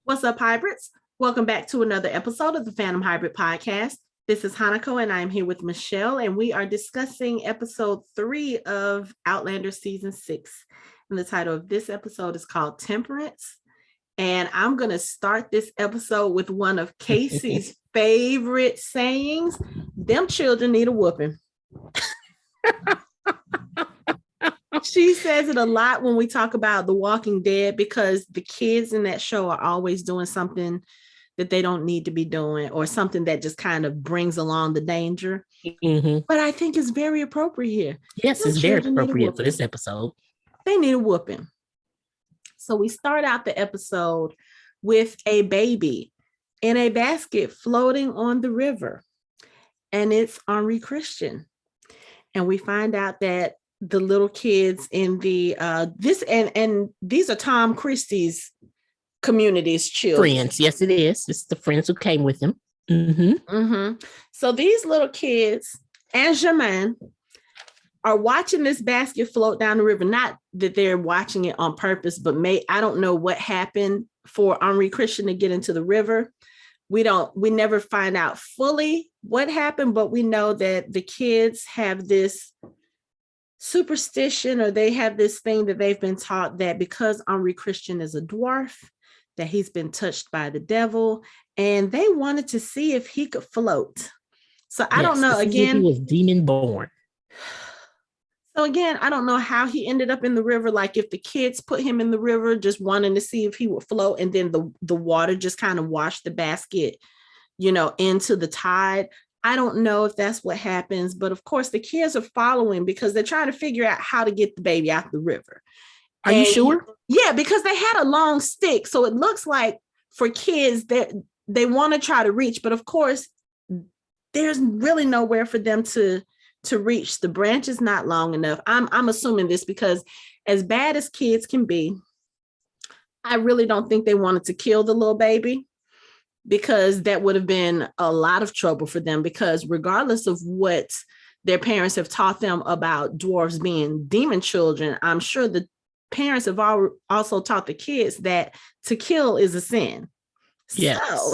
What's up, hybrids? Welcome back to another episode of the Phantom Hybrid Podcast. This is Hanako, and I'm here with Michelle, and we are discussing episode 3 of Outlander season 6. And the title of this episode is called Temperance. And I'm going to start this episode with one of Casey's favorite sayings: them children need a whooping. She says it a lot when we talk about The Walking Dead because the kids in that show are always doing something that they don't need to be doing, or something that just kind of brings along the danger. Mm-hmm. But I think it's very appropriate here. Yes, it's very appropriate for this episode. They need a whooping. So we start out the episode with a baby in a basket floating on the river, and it's Henri Christian. And we find out that the little kids in the these are Tom Christie's community's children. Friends, yes, it is. It's the friends who came with him. Mm-hmm. Mm-hmm. So these little kids and Germain are watching this basket float down the river. Not that they're watching it on purpose, but I don't know what happened for Henri Christian to get into the river. We never find out fully what happened, but we know that the kids have this superstition, or they have this thing that they've been taught, that because Henri Christian is a dwarf, that he's been touched by the devil, and they wanted to see if he could float. So I don't know. Again, he was demon born. So again, I don't know how he ended up in the river. Like if the kids put him in the river just wanting to see if he would float, and then the water just kind of washed the basket, into the tide. I don't know if that's what happens, but of course the kids are following because they're trying to figure out how to get the baby out the river. Are you sure? Yeah, because they had a long stick. So it looks like for kids that they want to try to reach, but of course there's really nowhere for them to reach. The branch is not long enough. I'm assuming this because as bad as kids can be, I really don't think they wanted to kill the little baby, because that would have been a lot of trouble for them, because regardless of what their parents have taught them about dwarves being demon children, I'm sure the parents have also taught the kids that to kill is a sin. Yes. So,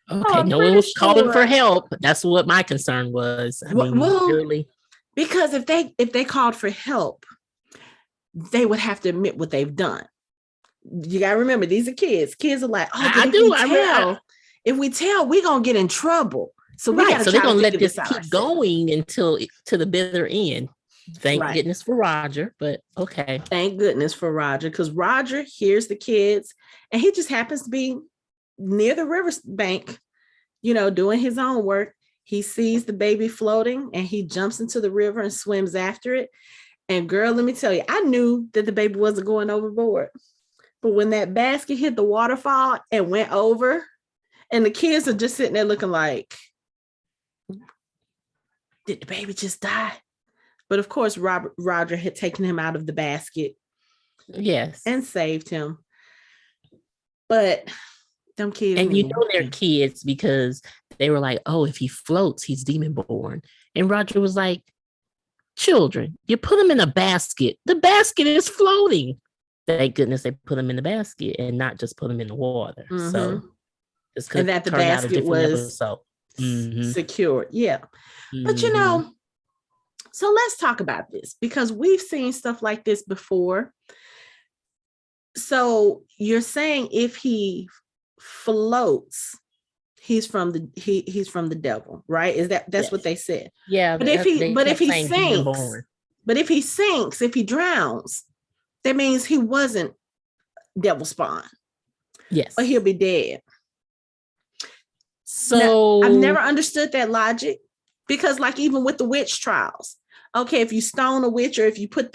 okay, no one was calling for help. That's what my concern was. Really? Because if they called for help, they would have to admit what they've done. You gotta remember, these are kids. Kids are like, if we tell, we're gonna get in trouble. So we gotta. So they're gonna let this keep going until to the bitter end. Thank goodness for Roger, but okay. Thank goodness for Roger, because Roger hears the kids, and he just happens to be near the river bank, doing his own work. He sees the baby floating, and he jumps into the river and swims after it. And girl, let me tell you, I knew that the baby wasn't going overboard. But when that basket hit the waterfall and went over, and the kids are just sitting there looking like, did the baby just die? But of course, Roger had taken him out of the basket. Yes. And saved him. But them kids. And they're kids because they were like, oh, if he floats, he's demon born. And Roger was like, children, you put him in a basket. The basket is floating. Thank goodness they put him in the basket and not just put him in the water. Mm-hmm. So and that the basket was secure. Yeah. Mm-hmm. But so let's talk about this, because we've seen stuff like this before. So you're saying if he floats, he's from the devil, right? Is that's what they said? Yeah. But if he sinks, if he drowns, that means he wasn't devil spawn. Yes. Or he'll be dead. So now, I've never understood that logic, because like even with the witch trials, okay, if you stone a witch, or if you put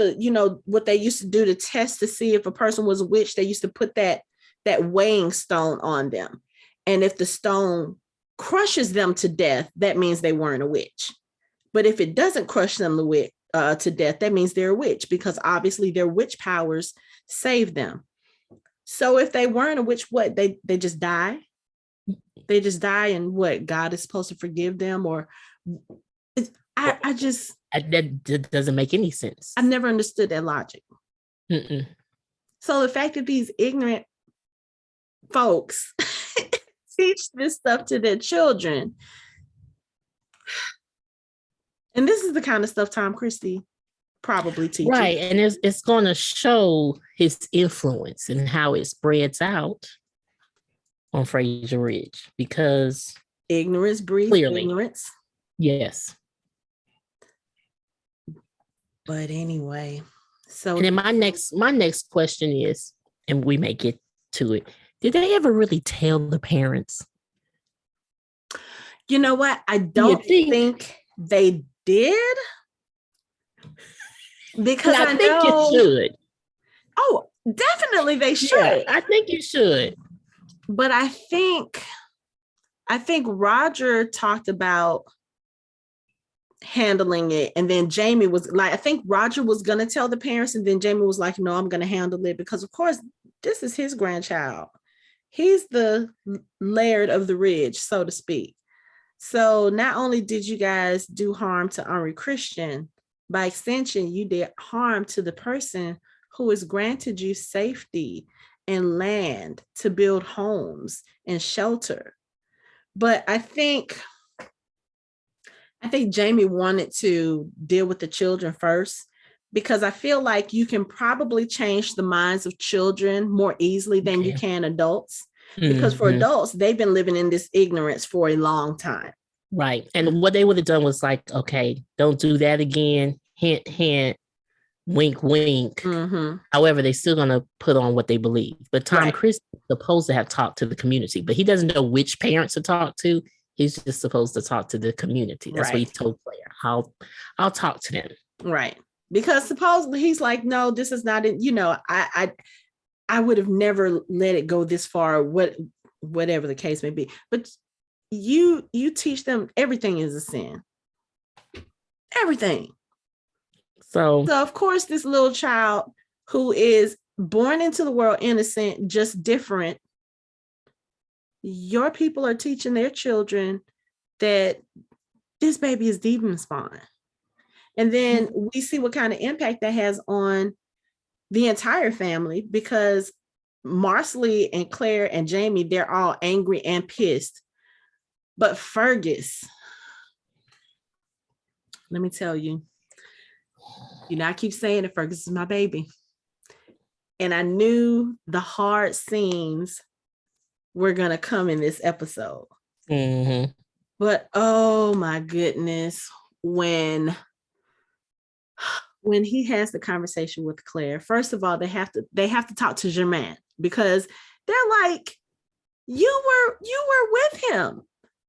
what they used to do to test to see if a person was a witch, they used to put that weighing stone on them. And if the stone crushes them to death, that means they weren't a witch. But if it doesn't crush them to death, that means they're a witch, because obviously their witch powers saved them. So if they weren't a witch, what, they just die? They just die, and what, God is supposed to forgive them? Or that doesn't make any sense. I've never understood that logic. Mm-mm. So the fact that these ignorant folks teach this stuff to their children. And this is the kind of stuff Tom Christie probably teaches. Right. And it's going to show his influence and how it spreads out on Fraser Ridge, because ignorance breeds clearly, ignorance. Yes. But anyway, so and then my next question is, and we may get to it, did they ever really tell the parents? You know what? I don't think they did. Because I think know, you should. Oh, definitely they should. Yeah, I think you should. But I think Roger talked about handling it, and then Jamie was like, I think Roger was gonna tell the parents, and then Jamie was like, no, I'm gonna handle it, because of course this is his grandchild. He's the Laird of the Ridge, so to speak. So not only did you guys do harm to Henri Christian, by extension, you did harm to the person who has granted you safety and land to build homes and shelter. But I think Jamie wanted to deal with the children first, because I feel like you can probably change the minds of children more easily than you can adults. Because for adults, they've been living in this ignorance for a long time. Right. And what they would have done was like, okay, don't do that again. Hint, hint, wink, wink. However, they're still going to put on what they believe. But Tom Christie is supposed to have talked to the community, but he doesn't know which parents to talk to. He's just supposed to talk to the community. That's what he told Claire. I'll talk to them. Right. Because supposedly he's like, no, this is not it. You know, I would have never let it go this far, whatever the case may be. But you teach them everything is a sin. Everything. So of course, this little child who is born into the world innocent, just different, your people are teaching their children that this baby is demon spawn. And then we see what kind of impact that has on the entire family, because Marcelly and Claire and Jamie, they're all angry and pissed. But Fergus, let me tell you, I keep saying it, Fergus is my baby. And I knew the hard scenes were going to come in this episode. But oh my goodness, when he has the conversation with Claire, first of all, they have to talk to Germaine, because they're like, you were with him.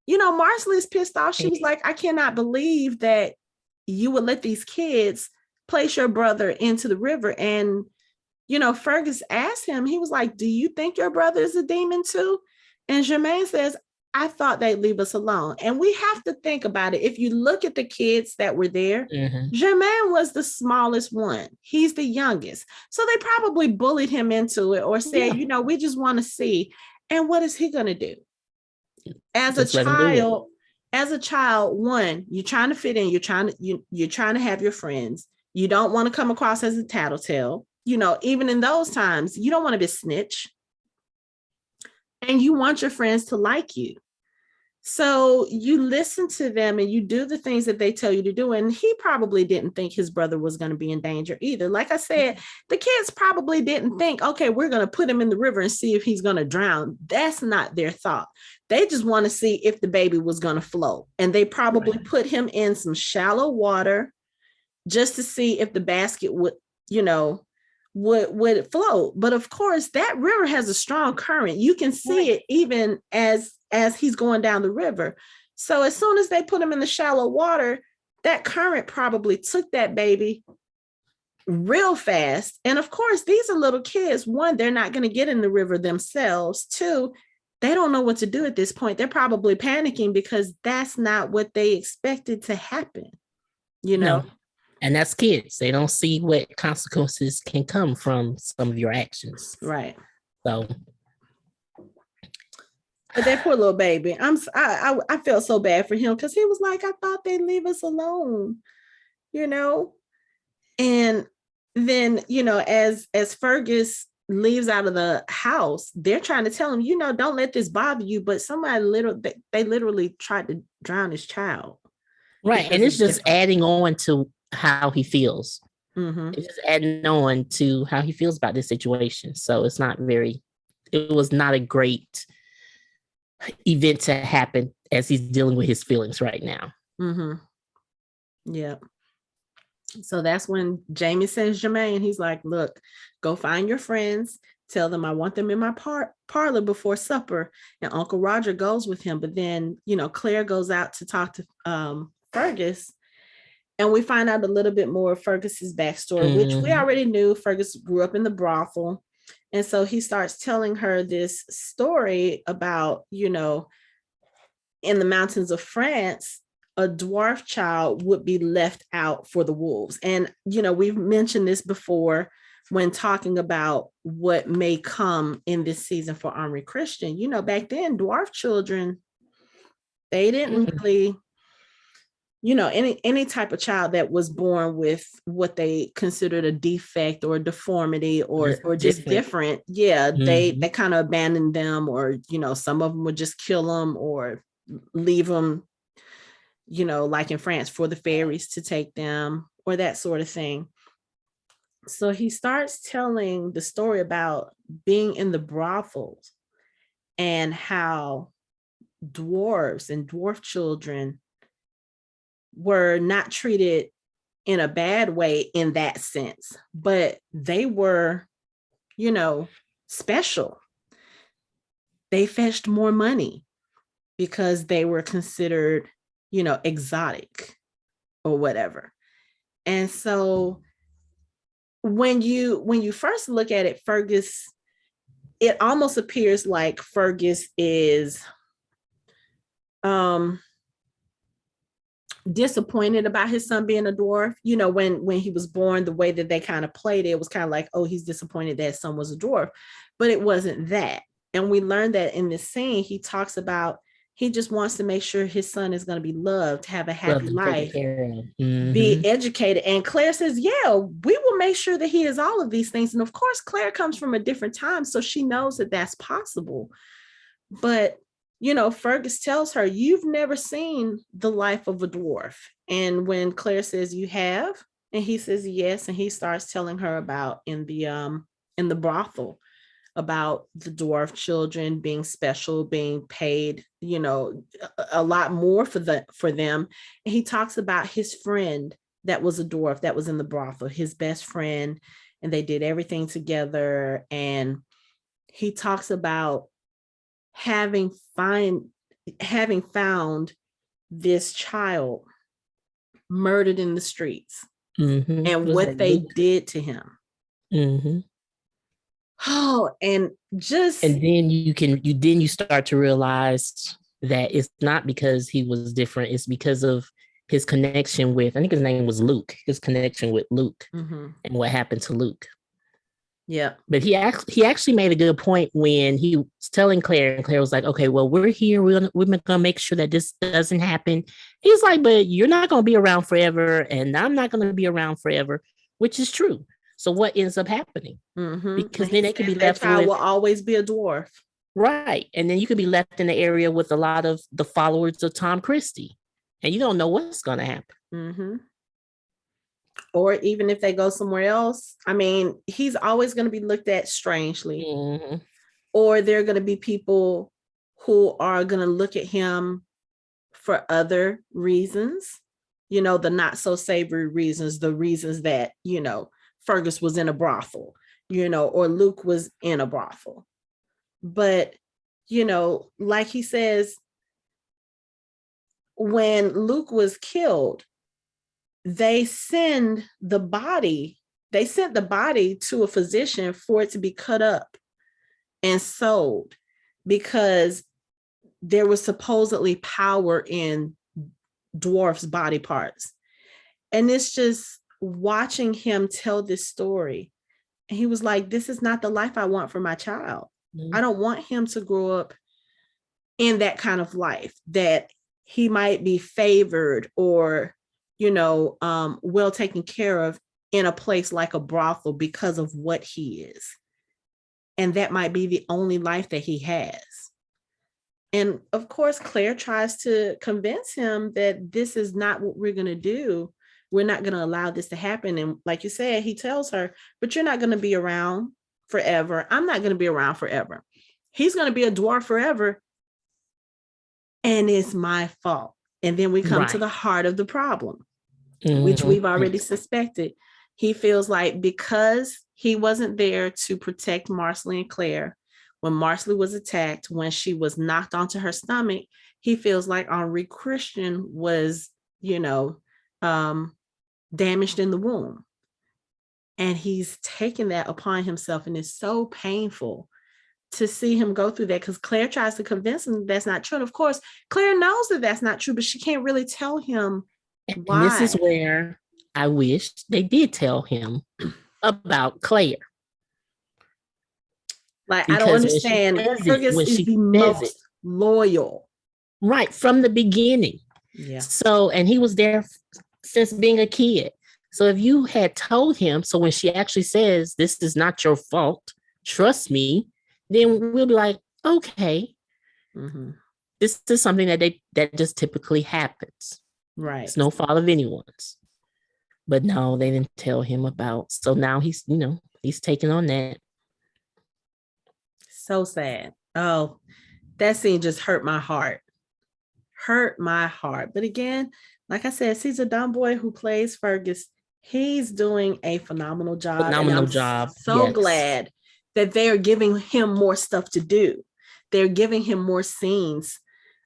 You know, Marcelly is pissed off. She was like, I cannot believe that you would let these kids place your brother into the river. And, you know, Fergus asked him, he was like, do you think your brother is a demon too? And Germaine says, I thought they'd leave us alone. And we have to think about it. If you look at the kids that were there, Germaine was the smallest one. He's the youngest. So they probably bullied him into it, or said, you know, we just want to see. And what is he going to do? As a child, one, you're trying to fit in, you're trying to have your friends. You don't want to come across as a tattletale. You know, even in those times, you don't want to be a snitch. And you want your friends to like you. So you listen to them and you do the things that they tell you to do. And he probably didn't think his brother was going to be in danger either. Like I said, the kids probably didn't think, okay, we're going to put him in the river and see if he's going to drown. That's not their thought. They just want to see if the baby was going to float. And they probably put him in some shallow water just to see if the basket would, you know, would float. But of course, that river has a strong current. You can see it even as he's going down the river. So as soon as they put him in the shallow water, that current probably took that baby real fast. And of course, these are little kids. One, they're not going to get in the river themselves. Two, they don't know what to do at this point. They're probably panicking because that's not what they expected to happen, you know? No. And that's kids. They don't see what consequences can come from some of your actions. Right. So. But that poor little baby, I felt so bad for him, because he was like, I thought they'd leave us alone, you know? And then, you know, as Fergus leaves out of the house, they're trying to tell him, don't let this bother you. But somebody they literally tried to drown his child. Right. Because And it's he's just different. adding on to how he feels. Mm-hmm. It's just adding on to how he feels about this situation. So it was not a great event to happen as he's dealing with his feelings right now. Mm-hmm. Yeah. So that's when Jamie sends Jermaine. He's like, look, go find your friends. Tell them I want them in my parlor before supper. And Uncle Roger goes with him. But then, Claire goes out to talk to Fergus. And we find out a little bit more of Fergus's backstory, which we already knew. Fergus grew up in the brothel. And so he starts telling her this story about, in the mountains of France, a dwarf child would be left out for the wolves. And, we've mentioned this before when talking about what may come in this season for Omri Christian. Back then, dwarf children, they didn't really, any type of child that was born with what they considered a defect or a deformity or just different. Yeah, they kind of abandoned them, or, some of them would just kill them or leave them, like in France, for the fairies to take them or that sort of thing. So he starts telling the story about being in the brothels and how dwarves and dwarf children were not treated in a bad way in that sense, but they were, special. They fetched more money because they were considered, exotic or whatever. And so when you first look at it, Fergus, it almost appears like Fergus is disappointed about his son being a dwarf. When he was born, the way that they kind of played it was kind of like, oh, he's disappointed that his son was a dwarf, but it wasn't that. And we learned that in this scene, he talks about he just wants to make sure his son is going to be loved, have a happy life, be educated. And Claire says, yeah, we will make sure that he is all of these things. And of course, Claire comes from a different time, so she knows that that's possible. But, Fergus tells her, you've never seen the life of a dwarf. And when Claire says, you have, and he says, yes. And he starts telling her about in the brothel, about the dwarf children being special, being paid, a lot more for them. And he talks about his friend that was a dwarf that was in the brothel, his best friend, and they did everything together. And he talks about having found this child murdered in the streets and what they did to him. Oh, and then you start to realize that it's not because he was different. It's because of his connection with, I think his name was Luke, his connection with Luke and what happened to Luke. Yeah. But he actually made a good point when he was telling Claire, and Claire was like, okay, well, we're here. We're gonna make sure that this doesn't happen. He's like, but you're not gonna be around forever, and I'm not gonna be around forever, which is true. So what ends up happening? Because then they could be left with, will always be a dwarf. Right. And then you could be left in the area with a lot of the followers of Tom Christie, and you don't know what's going to happen. Or even if they go somewhere else, I mean, he's always going to be looked at strangely. Or there are going to be people who are going to look at him for other reasons, the not so savory reasons, the reasons that, Fergus was in a brothel, or Luke was in a brothel. But, like he says, when Luke was killed, they sent the body to a physician for it to be cut up and sold, because there was supposedly power in dwarfs' body parts. And it's just watching him tell this story. And he was like, this is not the life I want for my child. I don't want him to grow up in that kind of life, that he might be favored or, well taken care of in a place like a brothel because of what he is. And that might be the only life that he has. And of course, Claire tries to convince him that this is not what we're going to do. We're not going to allow this to happen. And like you said, he tells her, but you're not going to be around forever. I'm not going to be around forever. He's going to be a dwarf forever. And it's my fault. And then we come to the heart of the problem, which we've already suspected. He feels like because he wasn't there to protect Marcelly and Claire, when Marcelly was attacked, when she was knocked onto her stomach, he feels like Henri Christian was, damaged in the womb. And he's taken that upon himself. And it's so painful to see him go through that, because Claire tries to convince him that's not true. And of course, Claire knows that that's not true, but she can't really tell him why. And this is where I wish they did tell him about Claire. Like, because I don't understand. Fergus is the most loyal. Right, from the beginning. Yeah. So, and he was there since being a kid. So if you had told him, so when she actually says, this is not your fault, trust me, then we'll be like, okay, this is something that just typically happens. Right. It's no fault of anyone's. But no, they didn't tell him about. So now he's taking on that. So sad. Oh, that scene just hurt my heart. But again, like I said, Caesar Dunboy, who plays Fergus, he's doing a phenomenal job. So glad that they are giving him more stuff to do. They're giving him more scenes,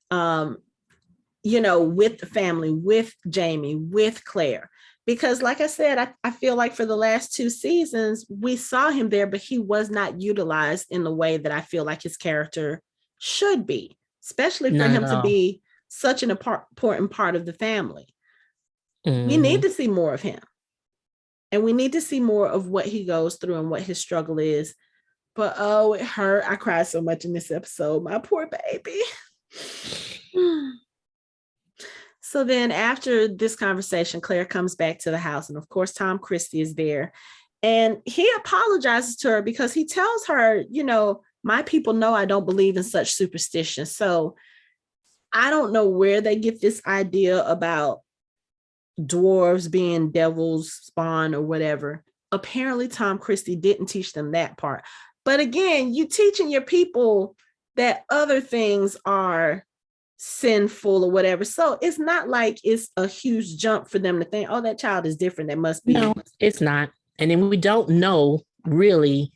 with the family, with Jamie, with Claire. Because like I said, I feel like for the last 2 seasons, we saw him there, but he was not utilized in the way that I feel like his character should be, especially for him to be such an important part of the family. We need to see more of him. And we need to see more of what he goes through and what his struggle is. But oh, it hurt. I cried so much in this episode. My poor baby. So then after this conversation, Claire comes back to the house. And of course, Tom Christie is there. And he apologizes to her because he tells her, my people know I don't believe in such superstition. So I don't know where they get this idea about dwarves being devil's spawn or whatever. Apparently, Tom Christie didn't teach them that part. But again, you teaching your people that other things are sinful or whatever. So it's not like it's a huge jump for them to think, oh, that child is different. That must be. No, it's not. And then we don't know really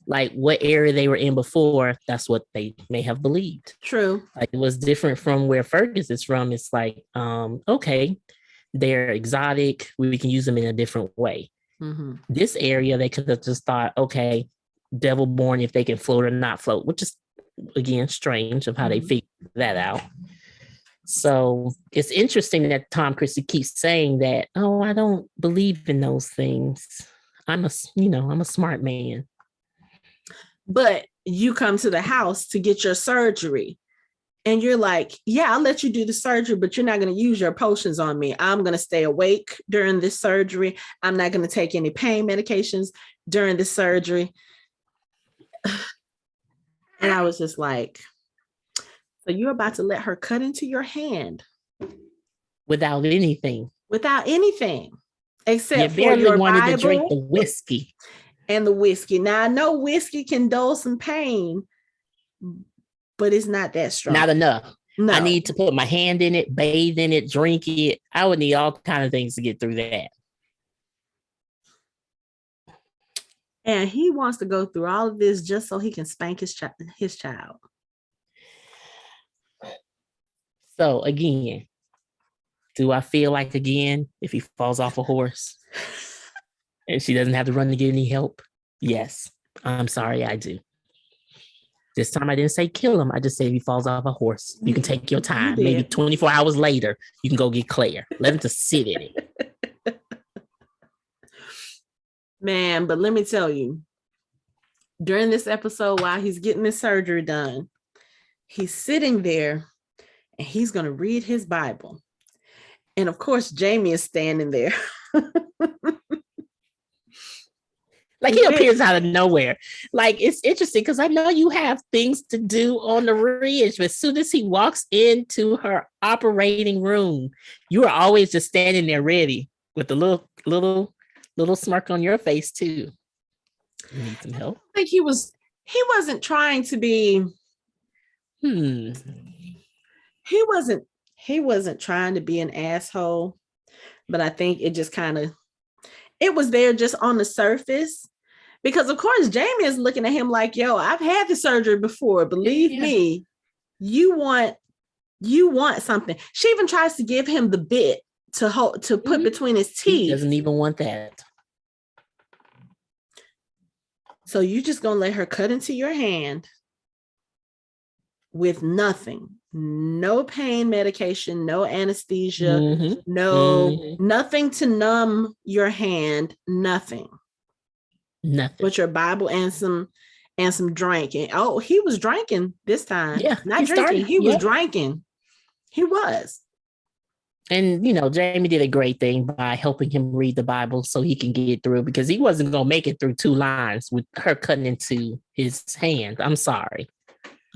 like what area they were in before. That's what they may have believed. True. Like it was different from where Fergus is from. It's like, okay, they're exotic. We can use them in a different way. This area, they could have just thought, okay, devil born, if they can float or not float, which is again strange of how they figure that out. So it's interesting that Tom Christie keeps saying that, oh, I don't believe in those things. I'm a smart man. But you come to the house to get your surgery and you're like, yeah, I'll let you do the surgery, but you're not going to use your potions on me. I'm going to stay awake during this surgery. I'm not going to take any pain medications during the surgery. And I was just like, so you're about to let her cut into your hand without anything, except you barely for your wanted Bible to drink the whiskey and the whiskey. Now I know whiskey can dull some pain, but it's not that strong. Not enough. No. I need to put my hand in it, bathe in it, drink it. I would need all kinds of things to get through that. And he wants to go through all of this just so he can spank his child. So again, do I feel like again, if he falls off a horse and she doesn't have to run to get any help? Yes. I'm sorry, I do. This time I didn't say kill him. I just said if he falls off a horse, you can take your time. Maybe 24 hours later, you can go get Claire. Let him just sit in it. Man, but let me tell you, during this episode, while he's getting this surgery done, he's sitting there and he's going to read his Bible. And of course, Jamie is standing there. Like he appears out of nowhere. Like it's interesting because I know you have things to do on the ridge, but as soon as he walks into her operating room, you are always just standing there ready with a little smirk on your face too. You need some help. I think he wasn't trying to be Hmm. he wasn't trying to be an asshole, but I think it just kind of it was there just on the surface. Because of course Jamie is looking at him like, yo, I've had the surgery before. Believe me, you want something. She even tries to give him the bit to put between his teeth. He doesn't even want that. So you just gonna let her cut into your hand with nothing, no pain medication, no anesthesia, nothing to numb your hand, nothing but your Bible and some drinking. Oh, he was drinking this time. Yeah, not drinking. He was drinking. He was. And Jamie did a great thing by helping him read the Bible so he can get through, because he wasn't gonna make it through 2 lines with her cutting into his hand. I'm sorry.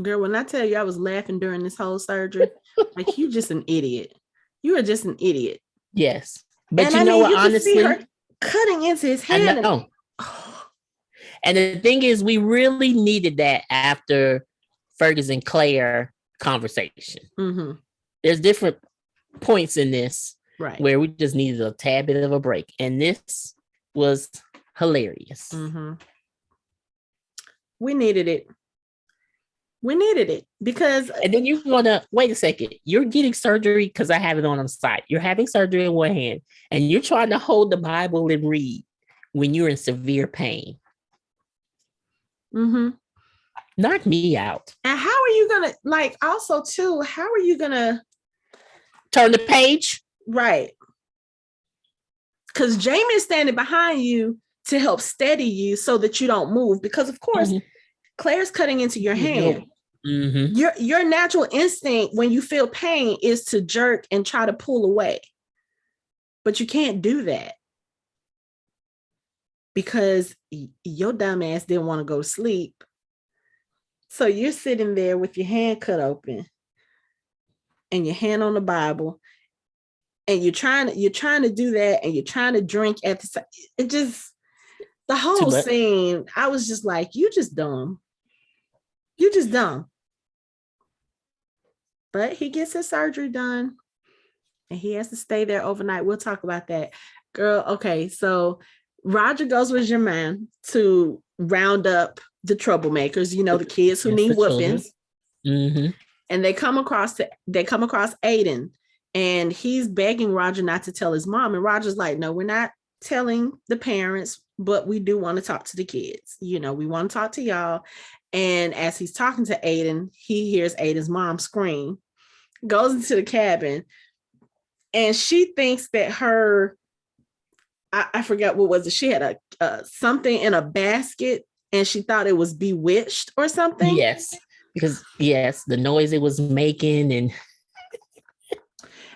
Girl, when I tell you I was laughing during this whole surgery, like you just an idiot. You are just an idiot. Yes. But and what, you honestly, see her cutting into his hand. I know. And the thing is, we really needed that after Fergus and Claire conversation. Mm-hmm. There's different points in this where we just needed a tad bit of a break. And this was hilarious. Mm-hmm. We needed it. Because and then you're gonna wait a second. You're getting surgery because I have it on the side. You're having surgery in one hand, and you're trying to hold the Bible and read when you're in severe pain. Mm-hmm. Knock me out. And how are you gonna also too? How are you gonna turn the page? Right. Because Jamie is standing behind you to help steady you so that you don't move. Because of course, Claire's cutting into your hand. Mm-hmm. Your natural instinct when you feel pain is to jerk and try to pull away. But you can't do that because your dumb ass didn't want to go to sleep. So you're sitting there with your hand cut open and your hand on the Bible, and you're trying to do that, and you're trying to drink at the same. It just, the whole scene, I was just like, you just dumb. You just dumb. But he gets his surgery done and he has to stay there overnight. We'll talk about that. Girl, okay, so Roger goes with Germain to round up the troublemakers, the kids who need whoopings. Mm-hmm. And they come across Aiden, and he's begging Roger not to tell his mom. And Roger's like, no, we're not telling the parents, but we do want to talk to the kids. We want to talk to y'all. And as he's talking to Aiden, he hears Aiden's mom scream, goes into the cabin, and she thinks that I forgot what was it. She had a something in a basket, and she thought it was bewitched or something. Yes, because the noise it was making,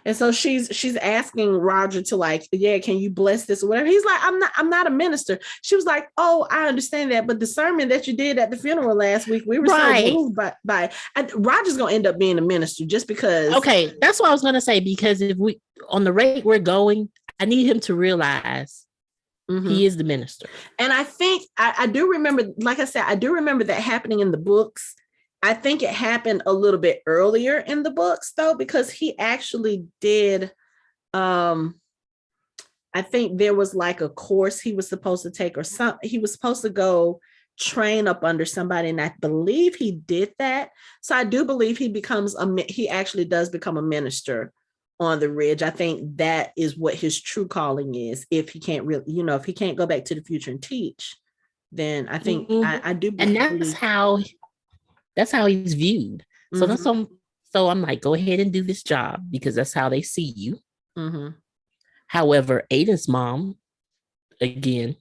and so she's asking Roger to can you bless this or whatever. He's like, I'm not a minister. She was like, oh, I understand that, but the sermon that you did at the funeral last week, we were so moved by Roger's gonna end up being a minister just because. Okay, that's what I was gonna say, because if we on the rate we're going, I need him to realize he is the minister. And I think I do remember, like I said, I do remember that happening in the books. I think it happened a little bit earlier in the books, though, because he actually did. I think there was a course he was supposed to take, or something. He was supposed to go train up under somebody, and I believe he did that. So I do believe he actually does become a minister on the Ridge. I think that is what his true calling is. If he can't really, if he can't go back to the future and teach, then I think I do believe. And that's how he's viewed. So so I'm like, go ahead and do this job, because that's how they see you. Mm-hmm. However, Aiden's mom, again,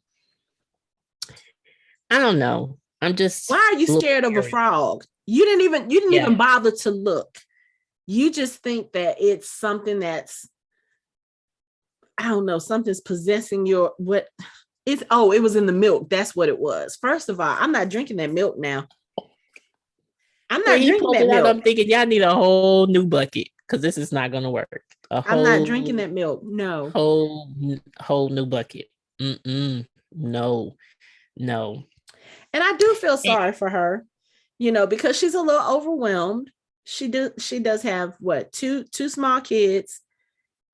I don't know. I'm just. Why are you scared of a frog? You didn't even bother to look. You just think that it's something that's, I don't know, something's possessing what it was in the milk. That's what it was. First of all, I'm not drinking that milk now. I'm not When he drinking pulled that it out, milk. I'm thinking y'all need a whole new bucket because this is not gonna work. A I'm not drinking that milk. No. whole new bucket. No, no. And I do feel And sorry for her, because she's a little overwhelmed. She does have what, two small kids,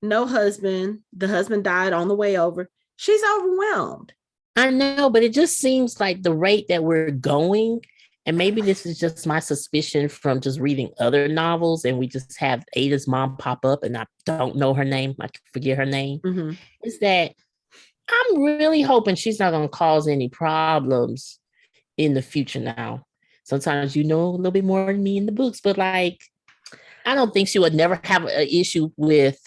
no husband. The husband died on the way over. She's overwhelmed. I know, but it just seems like the rate that we're going, and maybe this is just my suspicion from just reading other novels, and we just have Ada's mom pop up, and I don't know her name. I forget her name. Mm-hmm. Is that I'm really hoping she's not going to cause any problems in the future now. Sometimes you know a little bit more than me in the books, but like, I don't think she would never have an issue with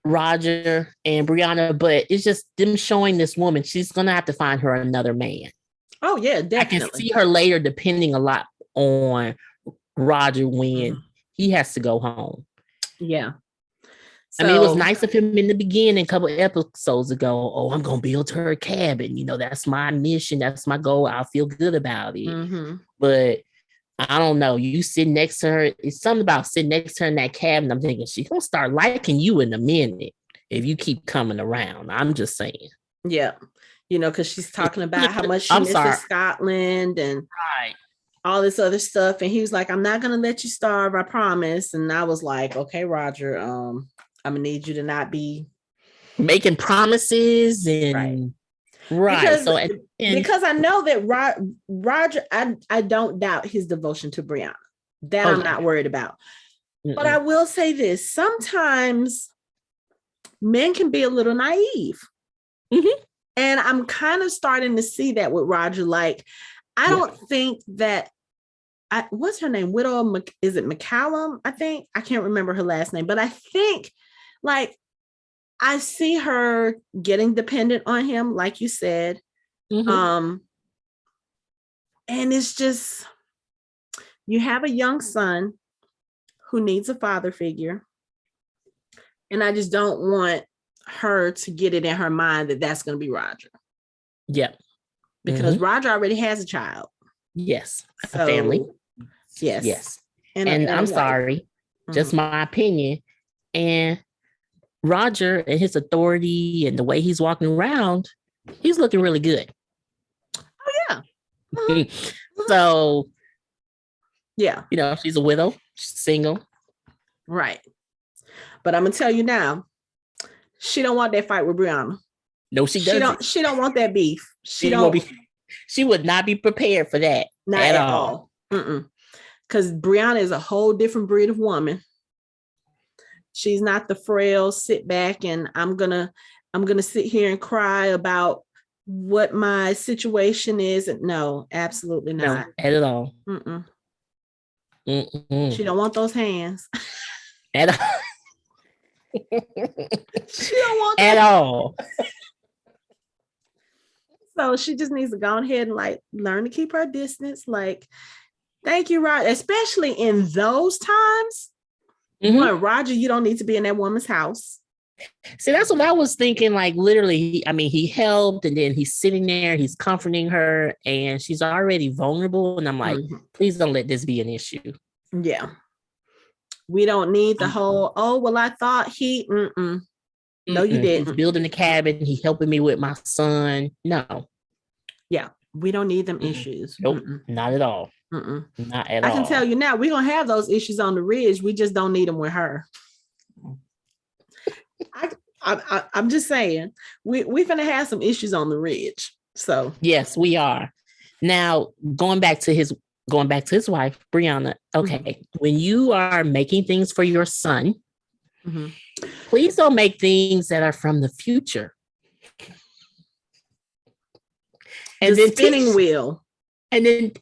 Roger and Brianna, but it's just them showing this woman, she's going to have to find her another man. Oh, yeah, I can definitely. see her later depending a lot on Roger when Mhm. he has to go home. Yeah. I mean, it was nice of him in the beginning, a couple of episodes ago. Oh, I'm going to build her a cabin. That's my mission. That's my goal. I'll feel good about it. Mm-hmm. But I don't know. You sit next to her. It's something about sitting next to her in that cabin. I'm thinking she's going to start liking you in a minute if you keep coming around. I'm just saying. Yeah. Because she's talking about how much she I'm misses sorry. Scotland and Right. all this other stuff. And he was like, I'm not going to let you starve. I promise. And I was like, okay, Roger, I'm going to need you to not be Making promises and right. Because I know that Roger, I don't doubt his devotion to Brianna. That I'm not worried about. Mm-mm. But I will say this. Sometimes men can be a little naive. Mm-hmm. And I'm kind of starting to see that with Roger. Like, I don't think that, what's her name? Widow, is it McCallum? I think, I can't remember her last name, but I think like, I see her getting dependent on him, like you said. Mm-hmm. And it's just, you have a young son who needs a father figure. And I just don't want her to get it in her mind that that's going to be Roger. Yeah. Because Roger already has a child. Yes. A family. Yes. Yes. And I'm sorry, just my opinion. And Roger and his authority and the way he's walking around, he's looking really good. Oh, yeah. So, yeah. She's a widow, she's single. Right. But I'm going to tell you now, she don't want that fight with Brianna. No, she doesn't. She don't want that beef. She would not be prepared for that. Not at all. Because Brianna is a whole different breed of woman. She's not the frail, sit back and I'm gonna sit here and cry about what my situation is. No, absolutely not. No, at all. She don't want those hands. At all. She don't want at all. So she just needs to go ahead and like learn to keep her distance. Like, thank you, Roger. Especially in those times. Roger, you don't need to be in that woman's house. See, that's what I was thinking. Like, literally, he helped, and then he's sitting there, he's comforting her, and she's already vulnerable. And I'm like, please don't let this be an issue. Yeah. We don't need the whole, oh, well, I thought he, No, you didn't. He's building the cabin. He's helping me with my son. No. Yeah. We don't need them issues. Nope. Not at all. Not at all. I can tell you now, we're going to have those issues on the ridge. We just don't need them with her. I'm just saying, we're going to have some issues on the ridge. So yes, we are. Now, going back to his wife, Brianna. Okay. When you are making things for your son, please don't make things that are from the future. And the spinning wheel. And then,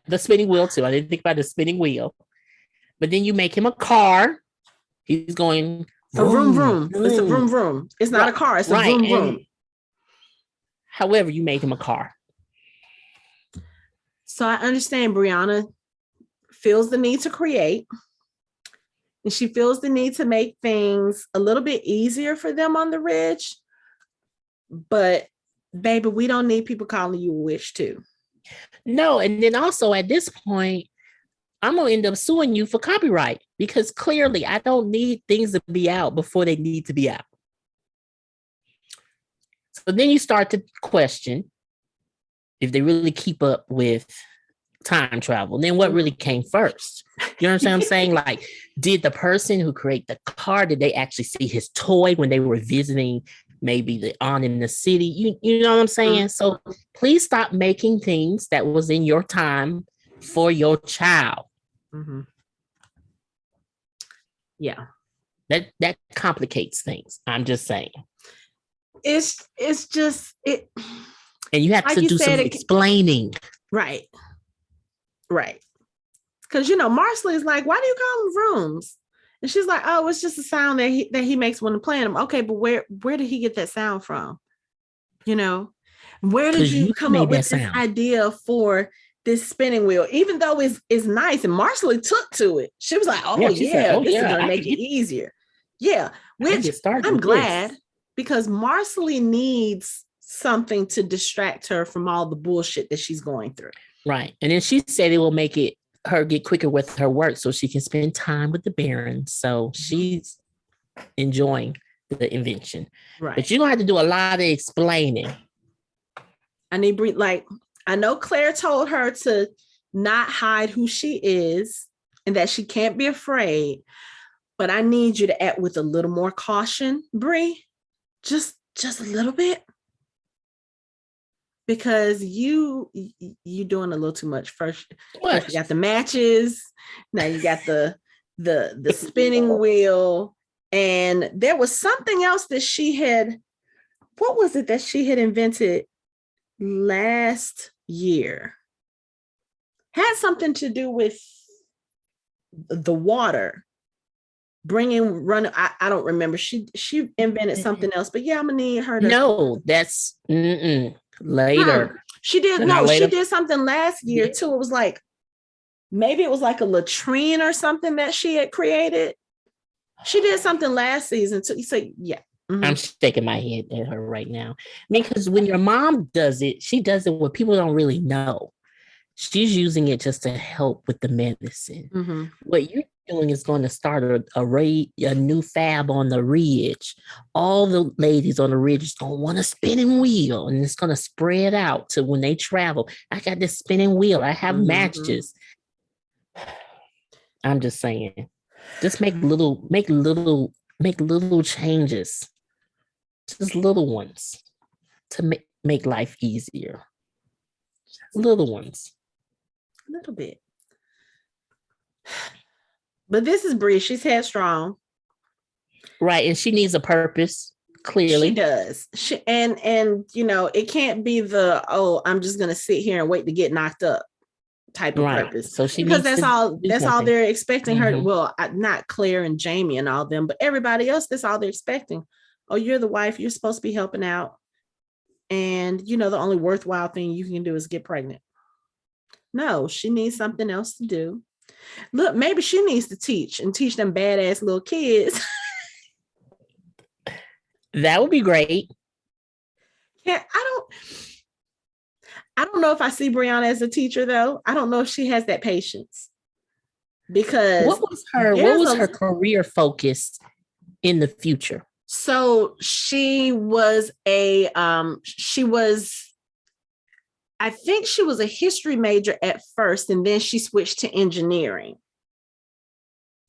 the spinning wheel too. I didn't think about the spinning wheel. But then you make him a car. He's going vroom, vroom. It's a vroom, vroom. It's not a car. It's a vroom, vroom. However, you made him a car. So I understand Brianna feels the need to create. And she feels the need to make things a little bit easier for them on the ridge. But baby, we don't need people calling you a witch too. No, and then also at this point, I'm gonna end up suing you for copyright because clearly I don't need things to be out before they need to be out. So then you start to question if they really keep up with time travel. Then what really came first? You understand what I'm saying? Like, did the person who created the car, did they actually see his toy when they were visiting maybe the aunt in the city? You know what I'm saying? So please stop making things that was in your time for your child. Mm-hmm. Yeah. That complicates things. I'm just saying. It's just it. And you have like to you do some said, explaining. Right. Because Marcelly is like, why do you call them rooms? And she's like, oh, it's just a sound that he makes when playing them. Okay, but where did he get that sound from? Where did you come up with this idea for this spinning wheel? Even though it's nice, and Marcelly took to it. She was like, this is gonna make it easier. Yeah, which I'm glad because Marcelly needs something to distract her from all the bullshit that she's going through. Right. And then she said it will make her get quicker with her work so she can spend time with the Barons. So she's enjoying the invention. Right. But you're going to have to do a lot of explaining. I know Claire told her to not hide who she is and that she can't be afraid, but I need you to act with a little more caution, Brie. Just a little bit. Because you doing a little too much. First you got the matches, now you got the spinning wheel, and there was something else that she had. What was it that she had invented last year? Had something to do with the water running. I don't remember. She invented something else, but yeah, I'm gonna need her to. No, that's later. She did. No, she did something last year too. It was like, maybe it was like a latrine or something that she had created. She did something last season too. So yeah. Mm-hmm. I'm shaking my head at her right now. Because when your mom does it, she does it what people don't really know. She's using it just to help with the medicine. Mm-hmm. What you're doing is going to start a new fab on the ridge. All the ladies on the ridge is going to want a spinning wheel, and it's going to spread out to when they travel. I got this spinning wheel. I have matches. I'm just saying, just make little changes, just little ones to make life easier. Little ones. A little bit. But this is Brie. She's headstrong. Right. And she needs a purpose. Clearly. She does. And it can't be the, I'm just going to sit here and wait to get knocked up type of purpose. So because that's all they're expecting her. Well, not Claire and Jamie and all them, but everybody else, that's all they're expecting. Oh, you're the wife. You're supposed to be helping out. And, the only worthwhile thing you can do is get pregnant. No, she needs something else to do. Look, maybe she needs to teach them badass little kids. That would be great. Yeah, I don't know if I see Brianna as a teacher though. I don't know if she has that patience. Because what was her career focus in the future? So she was I think she was a history major at first, and then she switched to engineering.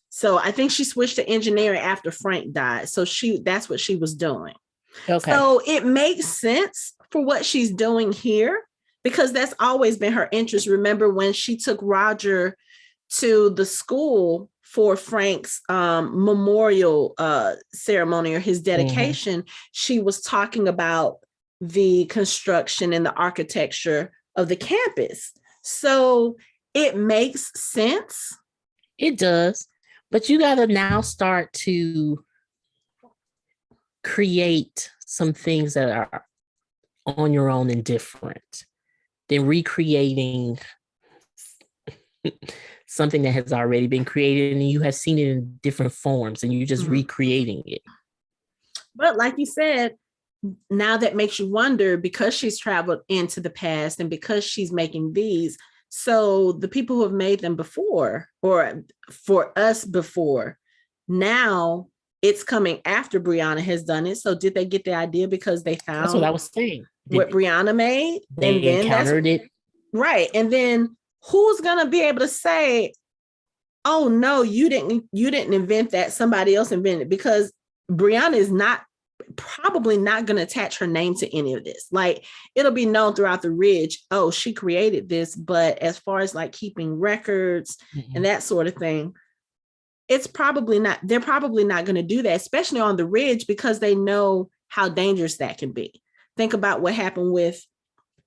So I think she switched to engineering after Frank died. So that's what she was doing. Okay. So it makes sense for what she's doing here because that's always been her interest. Remember when she took Roger to the school for Frank's memorial ceremony or his dedication, she was talking about the construction and the architecture of the campus. So it makes sense. It does. But you got to now start to create some things that are on your own and different than recreating something that has already been created and you have seen it in different forms and you're just recreating it. But like you said, now that makes you wonder, because she's traveled into the past and because she's making these, so the people who have made them before, or for us before, now it's coming after Brianna has done it. So did they get the idea because they That's what found I was saying. what Brianna made? They And then encountered it. right. And then who's gonna be able to say, oh no, you didn't invent that, somebody else invented it? Because Brianna is probably not going to attach her name to any of this. Like, it'll be known throughout the Ridge, oh, she created this, but as far as like keeping records and that sort of thing, they're probably not going to do that, especially on the Ridge, because they know how dangerous that can be. Think about what happened with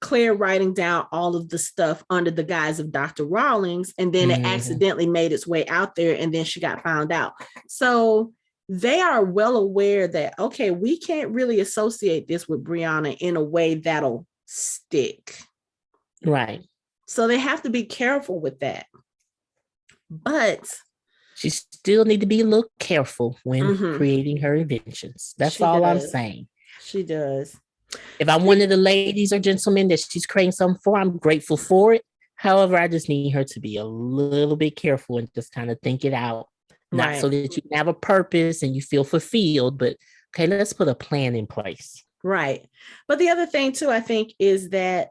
Claire writing down all of the stuff under the guise of Dr. Rawlings, and then it accidentally made its way out there, and then she got found out. So they are well aware that, okay, we can't really associate this with Brianna in a way that'll stick. Right. So they have to be careful with that. But she still need to be a little careful when creating her inventions. That's all I'm saying. She does. If I'm one of the ladies or gentlemen that she's creating something for, I'm grateful for it. However, I just need her to be a little bit careful and just kind of think it out. Not so that you have a purpose and you feel fulfilled, but okay, let's put a plan in place. Right. But the other thing too, I think, is that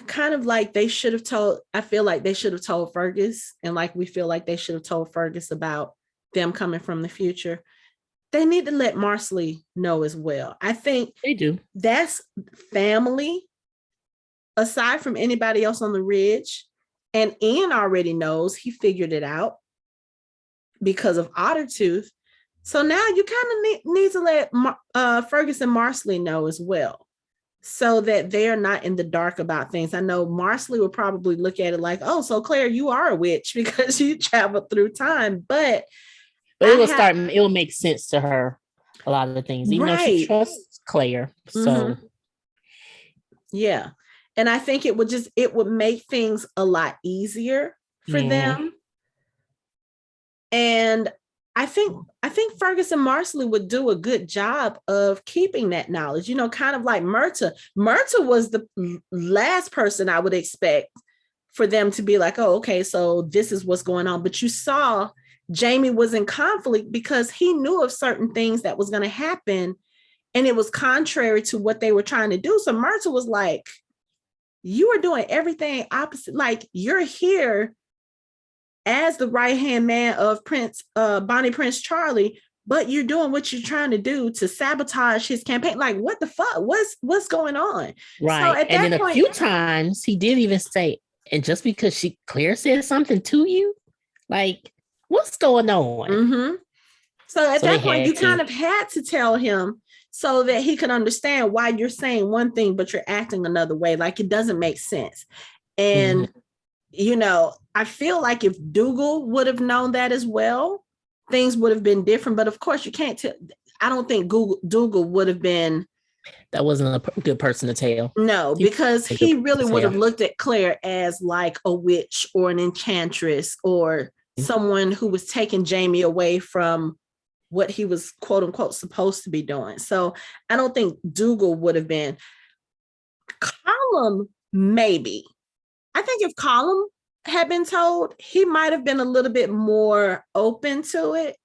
kind of like I feel like they should have told Fergus, and like we feel like they should have told Fergus about them coming from the future. They need to let Marcelly know as well. I think they do. That's family, aside from anybody else on the Ridge. And Ian already knows, he figured it out because of Ottertooth. So now you kind of need to let Fergus and Marcelly know as well, so that they're not in the dark about things. I know Marcelly would probably look at it like, oh, so Claire, you are a witch because you traveled through time. But it will make sense to her, a lot of the things, even though she trusts Claire. So yeah. And I think it would make things a lot easier for them. And I think Fergus and Marcelly would do a good job of keeping that knowledge, kind of like Myrta. Myrta was the last person I would expect for them to be like, oh, okay, so this is what's going on. But you saw Jamie was in conflict because he knew of certain things that was going to happen, and it was contrary to what they were trying to do. So Myrta was like, you are doing everything opposite. Like, you're here as the right-hand man of Bonnie Prince Charlie, but you're doing what you're trying to do to sabotage his campaign. Like, what the fuck? What's going on? Right. So and then a few times he did even say, and just because Claire said something to you, like, what's going on? So at that point, you kind of had to tell him so that he could understand why you're saying one thing, but you're acting another way. Like, it doesn't make sense. And I feel like if Dougal would have known that as well, things would have been different. But of course, you can't tell. I don't think Dougal would have been. That wasn't a good person to tell. No, because he really would have looked at Claire as like a witch or an enchantress or someone who was taking Jamie away from what he was, quote unquote, supposed to be doing. So I don't think Dougal would have been. Colum, maybe. I think if Colum had been told, he might have been a little bit more open to it,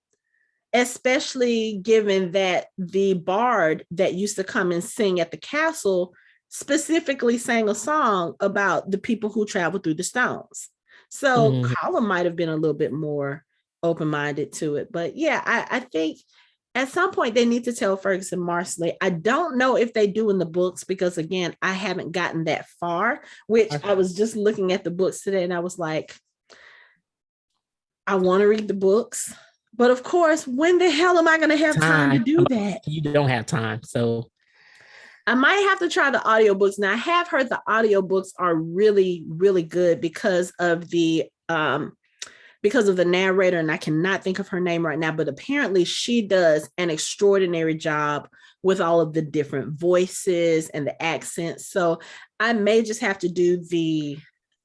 especially given that the bard that used to come and sing at the castle specifically sang a song about the people who traveled through the stones. So Colum might have been a little bit more open-minded to it. But yeah, I think at some point they need to tell Fergus and Marcelly. I don't know if they do in the books, because again, I haven't gotten that far, which I was just looking at the books today and I was like, I want to read the books, but of course, when the hell am I going to have time to do that? You don't have time. So I might have to try the audiobooks. Now, I have heard the audiobooks are really, really good because of the narrator, and I cannot think of her name right now, but apparently she does an extraordinary job with all of the different voices and the accents. So I may just have to do the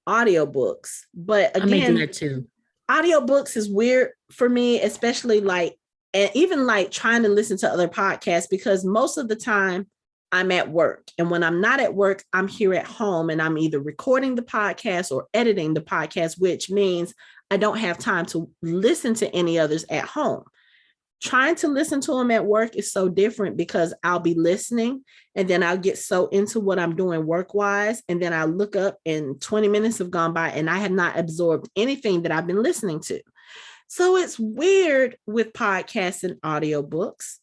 audiobooks. But again, I may do that too. Audiobooks is weird for me, especially like and even like trying to listen to other podcasts, because most of the time I'm at work. And when I'm not at work, I'm here at home and I'm either recording the podcast or editing the podcast, which means I don't have time to listen to any others at home. Trying to listen to them at work is so different because I'll be listening and then I'll get so into what I'm doing work wise. And then I look up and 20 minutes have gone by and I have not absorbed anything that I've been listening to. So it's weird with podcasts and audiobooks,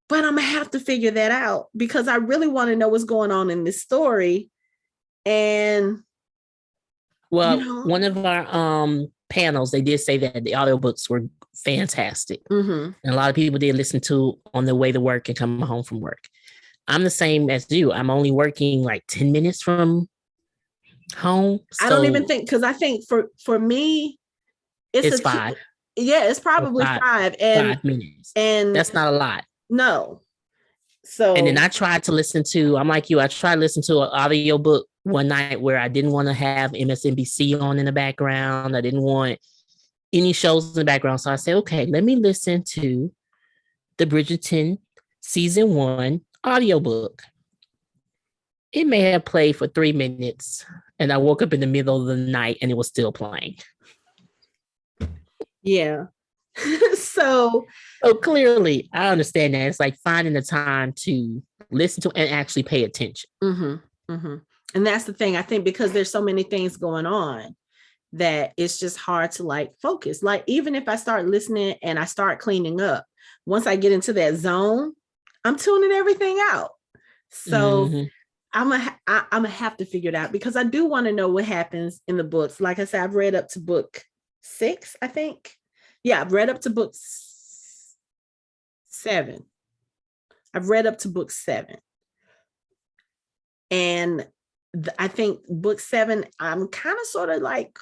but I'm going to have to figure that out because I really want to know what's going on in this story. And well, one of our panels, they did say that the audiobooks were fantastic. And a lot of people did listen to on their way to work and come home from work. I'm the same as you. I'm only working like 10 minutes from home. So I don't even think, because I think for me, it's 5. It's probably 5 and 5 minutes. And that's not a lot. No. So and then I tried to listen to, I'm like you, I tried to listen to an audiobook one night where I didn't want to have MSNBC on in the background. I didn't want any shows in the background. So I said, okay, let me listen to the Bridgerton season 1 audiobook. It may have played for 3 minutes and I woke up in the middle of the night and it was still playing. Yeah. So clearly I understand that it's like finding the time to listen to and actually pay attention. And that's the thing, I think, because there's so many things going on that it's just hard to like focus. Like even if I start listening and I start cleaning up, once I get into that zone, I'm tuning everything out. So I'm gonna have to figure it out because I do want to know what happens in the books. Like I said, I've read up to book 6, I think. Yeah, I've read up to book 7. I've read up to book 7. And I think book 7, I'm kind of sort of like,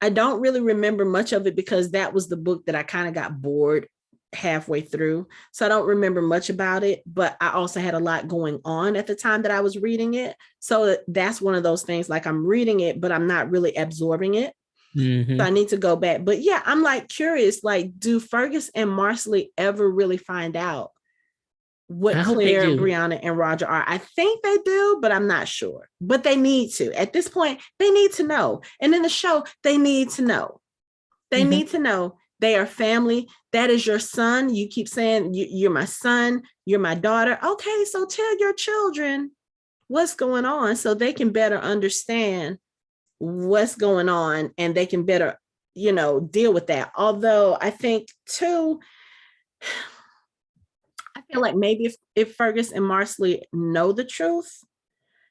I don't really remember much of it because that was the book that I kind of got bored halfway through. So I don't remember much about it, but I also had a lot going on at the time that I was reading it. So that's one of those things, like I'm reading it, but I'm not really absorbing it. So I need to go back. But yeah, I'm like curious, like, do Fergus and Marcelly ever really find out what Claire, Brianna, and Roger are? I think they do, but I'm not sure. But they need to. At this point, they need to know. And in the show, they need to know. They need to know they are family. That is your son. You keep saying, you're my son, you're my daughter. Okay, so tell your children what's going on so they can better understand what's going on and they can better, deal with that. Although I think too, I feel like maybe if Fergus and Marcelly know the truth,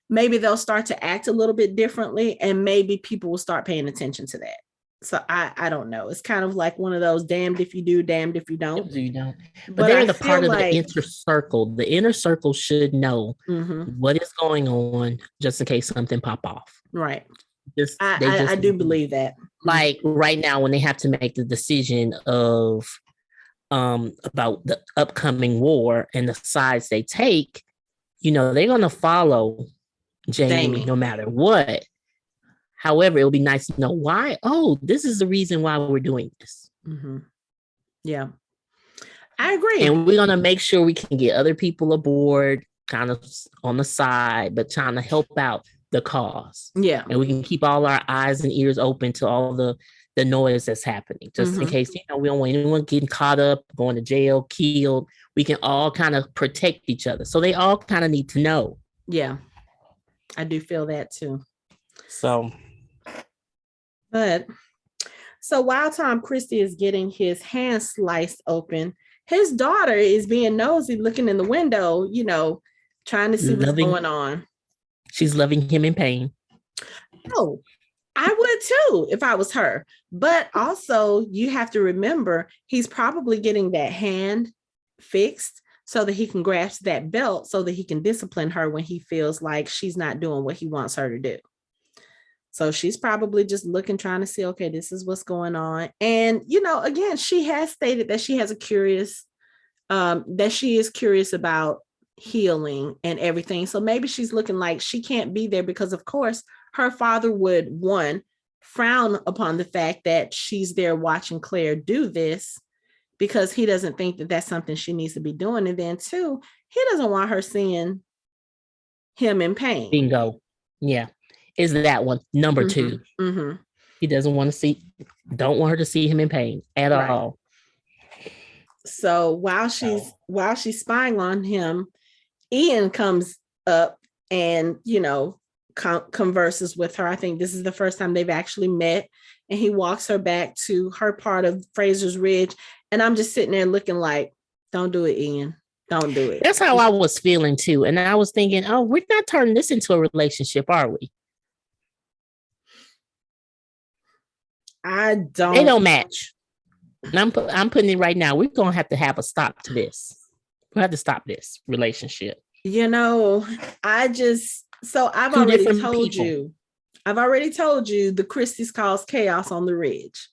maybe they'll start to act a little bit differently and maybe people will start paying attention to that. So I don't know. It's kind of like one of those damned if you do, damned if you don't. But they're the part of the inner circle. The inner circle should know what is going on just in case something pop off. Right. I do believe that. Like right now when they have to make the decision of about the upcoming war and the sides they take, they're going to follow Jamie no matter what. However, it would be nice to know why. Oh, this is the reason why we're doing this. Yeah, I agree. And we're going to make sure we can get other people aboard kind of on the side, but trying to help out the cause. Yeah. And we can keep all our eyes and ears open to all the noise that's happening, just in case, we don't want anyone getting caught up, going to jail, killed. We can all kind of protect each other. So they all kind of need to know. Yeah, I do feel that too. So while Tom Christie is getting his hand sliced open, his daughter is being nosy, looking in the window, trying to see what's going on. She's loving him in pain. Oh, I would too if I was her. But also you have to remember he's probably getting that hand fixed so that he can grasp that belt so that he can discipline her when he feels like she's not doing what he wants her to do. So she's probably just looking, trying to see, okay, this is what's going on. And, again, she has stated that she has that she is curious about healing and everything. So maybe she's looking like she can't be there because, of course, her father would, one, frown upon the fact that she's there watching Claire do this. because he doesn't think that that's something she needs to be doing. And then two, he doesn't want her seeing him in pain. Bingo. Yeah. Is that one number two? He doesn't want to see, don't want her to see him in pain at all. So while she's spying on him, Ian comes up and, converses with her. I think this is the first time they've actually met, and he walks her back to her part of Fraser's Ridge. And I'm just sitting there looking like, don't do it, Ian. Don't do it. That's how I was feeling too. And I was thinking, oh, we're not turning this into a relationship, are we? They don't match. I'm putting it right now. We're going to have a stop to this. We have to stop this relationship. I've already told you the Christies cause chaos on the ridge.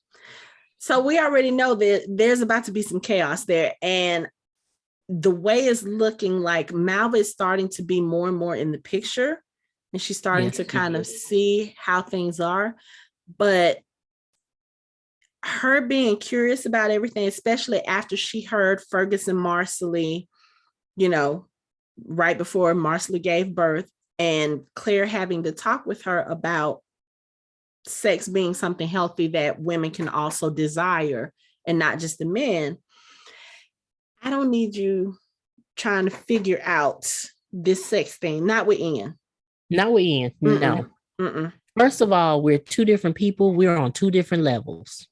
So we already know that there's about to be some chaos there. And the way it's looking like Malva is starting to be more and more in the picture. And she's starting to kind of see how things are. But her being curious about everything, especially after she heard Fergus and Marcelly, right before Marcelly gave birth, and Claire having to talk with her about sex being something healthy that women can also desire and not just the men. I don't need you trying to figure out this sex thing. Not with Ian. Mm-mm. No. Mm-mm. First of all, we're two different people. We're on two different levels.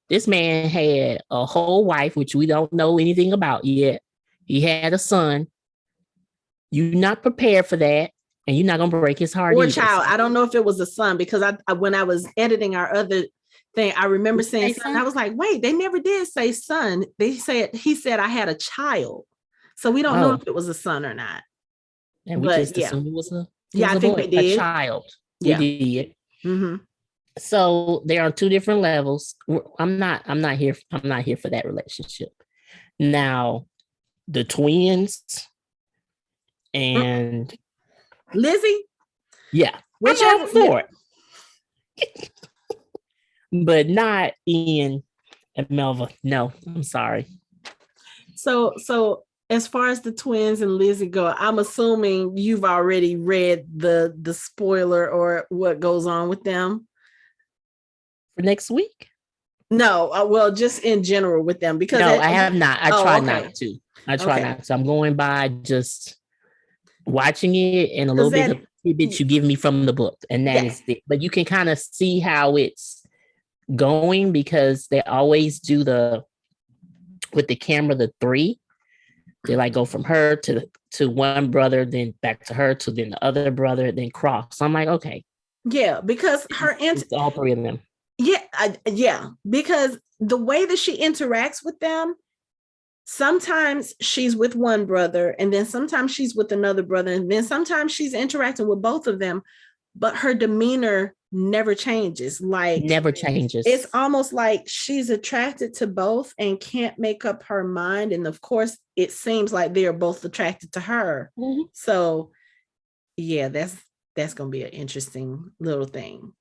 This man had a whole wife, which we don't know anything about yet. He had a son. You're not prepared for that, and you're not going to break his heart. Or child. I don't know if it was a son, because when I was editing our other thing, I remember saying son. I was like, wait, they never did say son. He said I had a child. So we don't know if it was a son or not. And we just assumed it was I think we did. A child. Yeah. We did. Mm-hmm. So they are on two different levels. I'm not here for that relationship. Now, the twins and Lizzie, whichever for it. But not Ian and Melva. No, I'm sorry. So as far as the twins and Lizzie go, I'm assuming you've already read the spoiler or what goes on with them for next week. No, well, just in general with them, because I have not. I try not to. Not to. I'm going by just watching it and a little bit of tidbits you give me from the book, and that is it. But you can kind of see how it's going, because they always do with the camera, the three. They like go from her to one brother, then back to her, to then the other brother, then cross. So I'm like, okay. Yeah, because it's all three of them. Yeah, because the way that she interacts with them, sometimes she's with one brother, and then sometimes she's with another brother, and then sometimes she's interacting with both of them, but her demeanor never changes. It's almost like she's attracted to both and can't make up her mind. And of course, it seems like they're both attracted to her. Mm-hmm. So yeah, that's going to be an interesting little thing.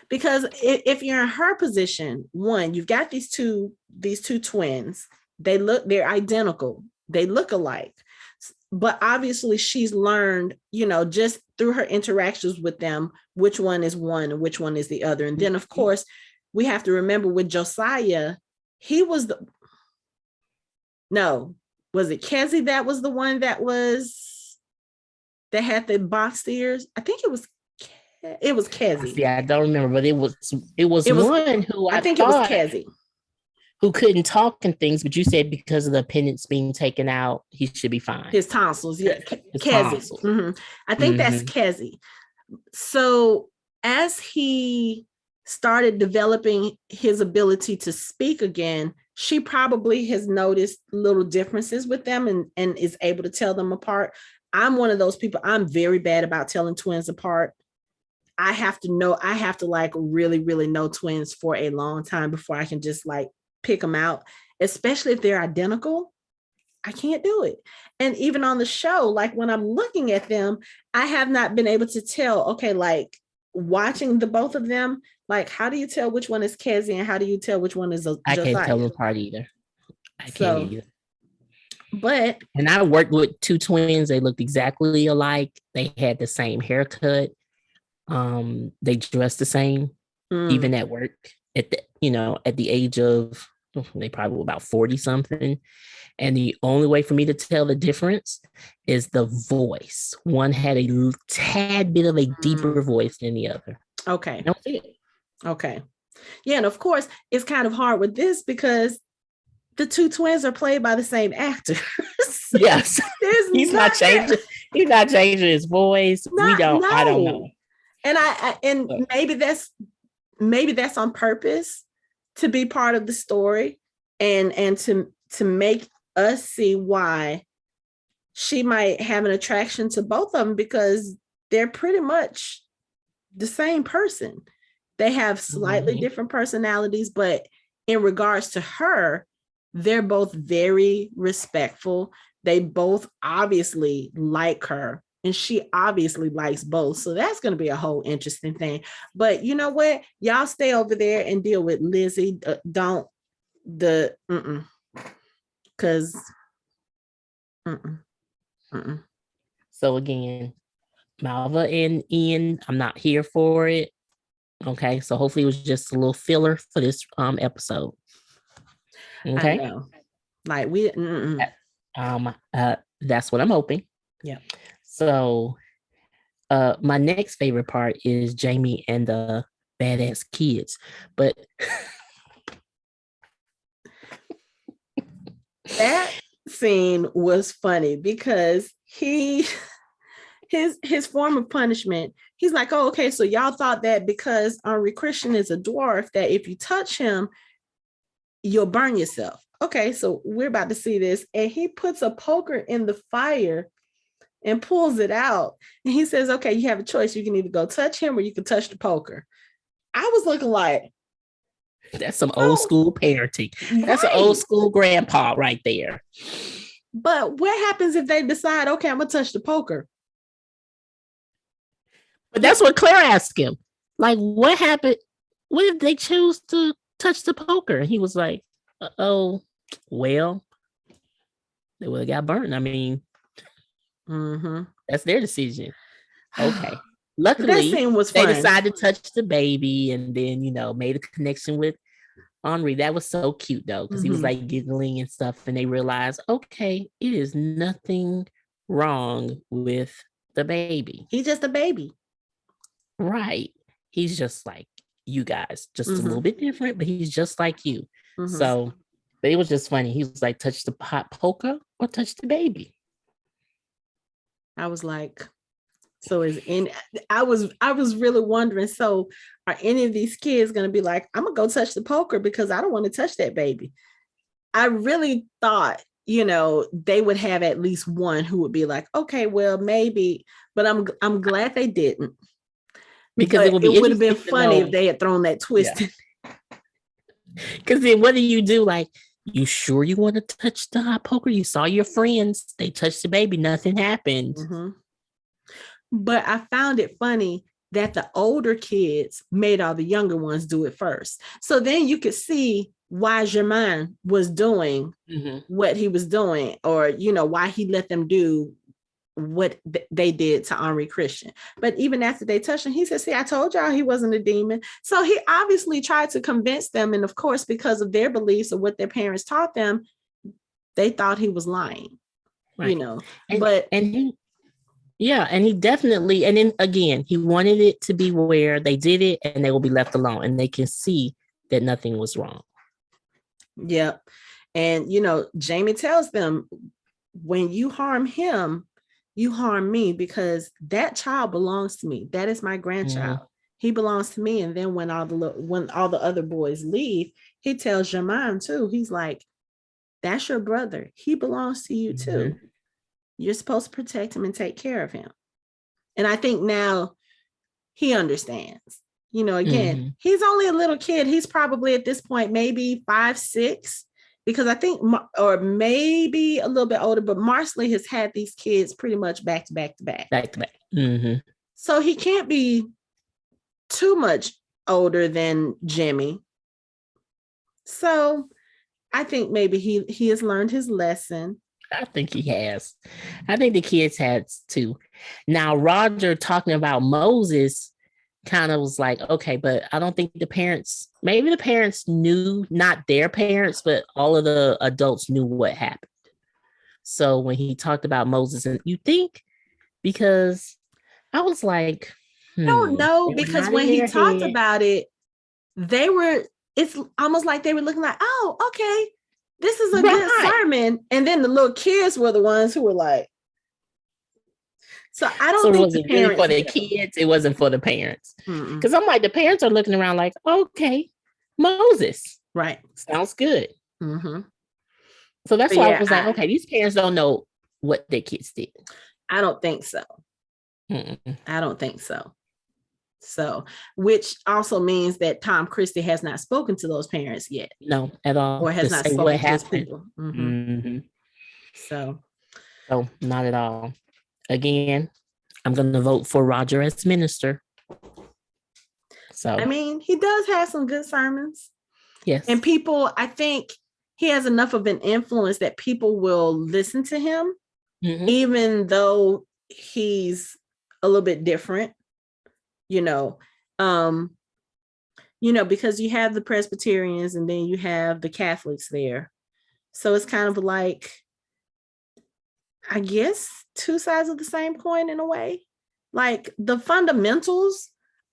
Because if you're in her position, one, you've got these two twins. They're identical. They look alike. But obviously she's learned, just through her interactions with them, which one is one and which one is the other. And then, of course, we have to remember with Josiah, was it Kezi that was the one that had the boxed ears? I think it was Kezi. Yeah, I don't remember, but it was one who I think it was Kezi, who couldn't talk and things, but you said because of the appendix being taken out, he should be fine. His tonsils, yeah. Kezi. Mm-hmm. I think that's Kezi. So as he started developing his ability to speak again, she probably has noticed little differences with them and is able to tell them apart. I'm one of those people. I'm very bad about telling twins apart. I have to like really, really know twins for a long time before I can just like pick them out, especially if they're identical. I can't do it. And even on the show, like when I'm looking at them, I have not been able to tell, okay, like watching the both of them, like, how do you tell which one is Kezi and how do you tell which one is I can't tell Josiah? them apart either. I can't So, either. but And I worked with two twins. They looked exactly alike. They had the same haircut. They dressed the same, even at work. At the age of, they probably were about 40 something. And the only way for me to tell the difference is the voice. One had a tad bit of a deeper voice than the other. Okay. That was it. Okay. Yeah, and of course, it's kind of hard with this because the two twins are played by the same actor. Yes. He's not changing. He's not changing his voice. I don't know. And maybe that's on purpose to be part of the story and to make us see why she might have an attraction to both of them, because they're pretty much the same person. They have slightly different personalities, but in regards to her, they're both very respectful. They both obviously like her, and she obviously likes both. So that's going to be a whole interesting thing. But you know what? Y'all stay over there and deal with Lizzie. Because So again, Malva and Ian, I'm not here for it. Okay, so hopefully it was just a little filler for this episode. Okay, I know. Like we that's what I'm hoping. Yeah. So my next favorite part is Jamie and the badass kids, but that scene was funny because his form of punishment, he's like, oh, okay, so y'all thought that because Henri Christian is a dwarf, that if you touch him, you'll burn yourself. Okay, so we're about to see this. And he puts a poker in the fire and pulls it out. And he says, okay, you have a choice. You can either go touch him or you can touch the poker. I was looking like, that's some old school parenting. That's an old school grandpa right there. But what happens if they decide, okay, I'm going to touch the poker? But that's what Claire asked him. Like, what happened? What if they choose to touch the poker? And he was like, oh, well, they would have got burned. I mean, that's their decision. Okay. Luckily, they decided to touch the baby and then, made a connection with Henri. That was so cute, though, because he was like giggling and stuff. And they realized, okay, it is nothing wrong with the baby. He's just a baby. Right. He's just like you guys, just a little bit different, but he's just like you. So, but it was just funny. He was like, touch the hot poker or touch the baby. I was like, I was really wondering, so are any of these kids going to be like, I'm going to go touch the poker because I don't want to touch that baby? I really thought, they would have at least one who would be like, okay, well, maybe, but I'm glad they didn't. Because it would have been funny if they had thrown that twist. Because then what do? Like, you sure you want to touch the hot poker? You saw your friends. They touched the baby. Nothing happened. But I found it funny that the older kids made all the younger ones do it first. So then you could see why Germain was doing what he was doing, or, why he let them do what they did to Henri Christian. But even after they touched him, he said, see, I told y'all he wasn't a demon. So he obviously tried to convince them. And of course, because of their beliefs or what their parents taught them, they thought he was lying, right. And he definitely, and then again, he wanted it to be where they did it and they will be left alone and they can see that nothing was wrong. Yep. And, Jamie tells them, when you harm him, you harm me, because that child belongs to me. That is my grandchild. He belongs to me. And then when all the other boys leave, he tells Germain too. He's like, that's your brother. He belongs to you too. You're supposed to protect him and take care of him. And I think now he understands. Again, he's only a little kid. He's probably at this point maybe 5, 6. Because I think, or maybe a little bit older, but Marcelly has had these kids pretty much back to back to back. Back to back. So he can't be too much older than Jimmy. So I think maybe he has learned his lesson. I think he has. I think the kids had to. Now, Roger talking about Moses kind of was like, okay, but I don't think maybe the parents knew, not their parents, but all of the adults knew what happened. So when he talked about Moses, and you think, because I was like, I don't know, they were because not when in he their talked head. about it, it's almost like they were looking like, oh, okay, this is a good Right. sermon. And then the little kids were the ones who were like, so I So don't it think the wasn't really for parents the knew. kids. It wasn't for the parents. Mm-mm. Because I'm like, the parents are looking around like, okay, Moses. Right. Sounds good. Mm-hmm. So that's But why I yeah, was like, okay, these parents don't know what their kids did. I don't think so. Mm-mm. I don't think so. So, which also means that Tom Christie has not spoken to those parents yet, No, at all. or has To not say what spoken to those happened. people. Mm-hmm. Mm-hmm. So, Not at all. Again, I'm going to vote for Roger as minister. So, I mean, he does have some good sermons. yes. And people, I think he has enough of an influence that people will listen to him, even though he's a little bit different, because you have the Presbyterians and then you have the Catholics there. So it's kind of like, I guess, two sides of the same coin in a way. Like the fundamentals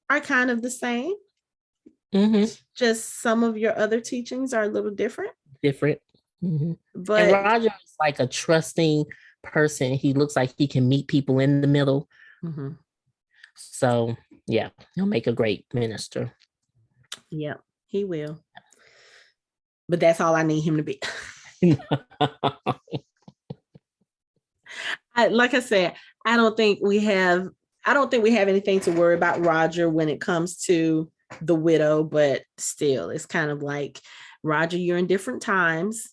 are kind of the same. Mm-hmm. Just some of your other teachings are a little different. Mm-hmm. But and Roger is like a trusting person. He looks like he can meet people in the middle. mm-hmm. So yeah, he'll make a great minister. Yeah, he will. But that's all I need him to be. Like I said, I don't think we have anything to worry about Roger when it comes to the widow, but still, it's kind of like, Roger, you're in different times.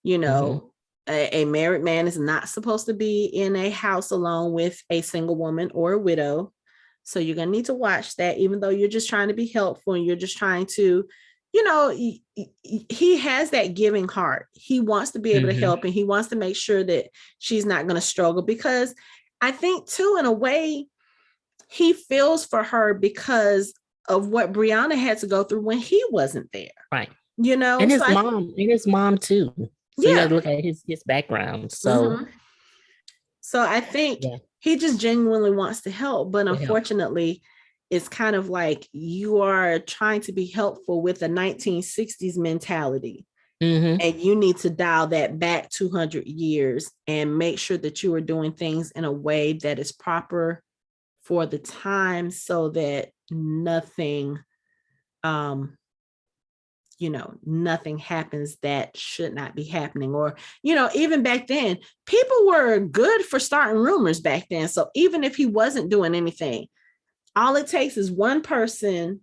A married man is not supposed to be in a house alone with a single woman or a widow. So you're going to need to watch that, even though you're just trying to be helpful and you're just trying to, he has that giving heart. He wants to be able to help, and he wants to make sure that she's not going to struggle, because I think too, in a way, he feels for her because of what Brianna had to go through when he wasn't there. Right. And his mom too. So you got to look at his background. So, so I think he just genuinely wants to help, but unfortunately, it's kind of like you are trying to be helpful with a 1960s mentality. Mm-hmm. And you need to dial that back 200 years and make sure that you are doing things in a way that is proper for the time, so that nothing happens that should not be happening. Or, even back then, people were good for starting rumors back then. So even if he wasn't doing anything, all it takes is one person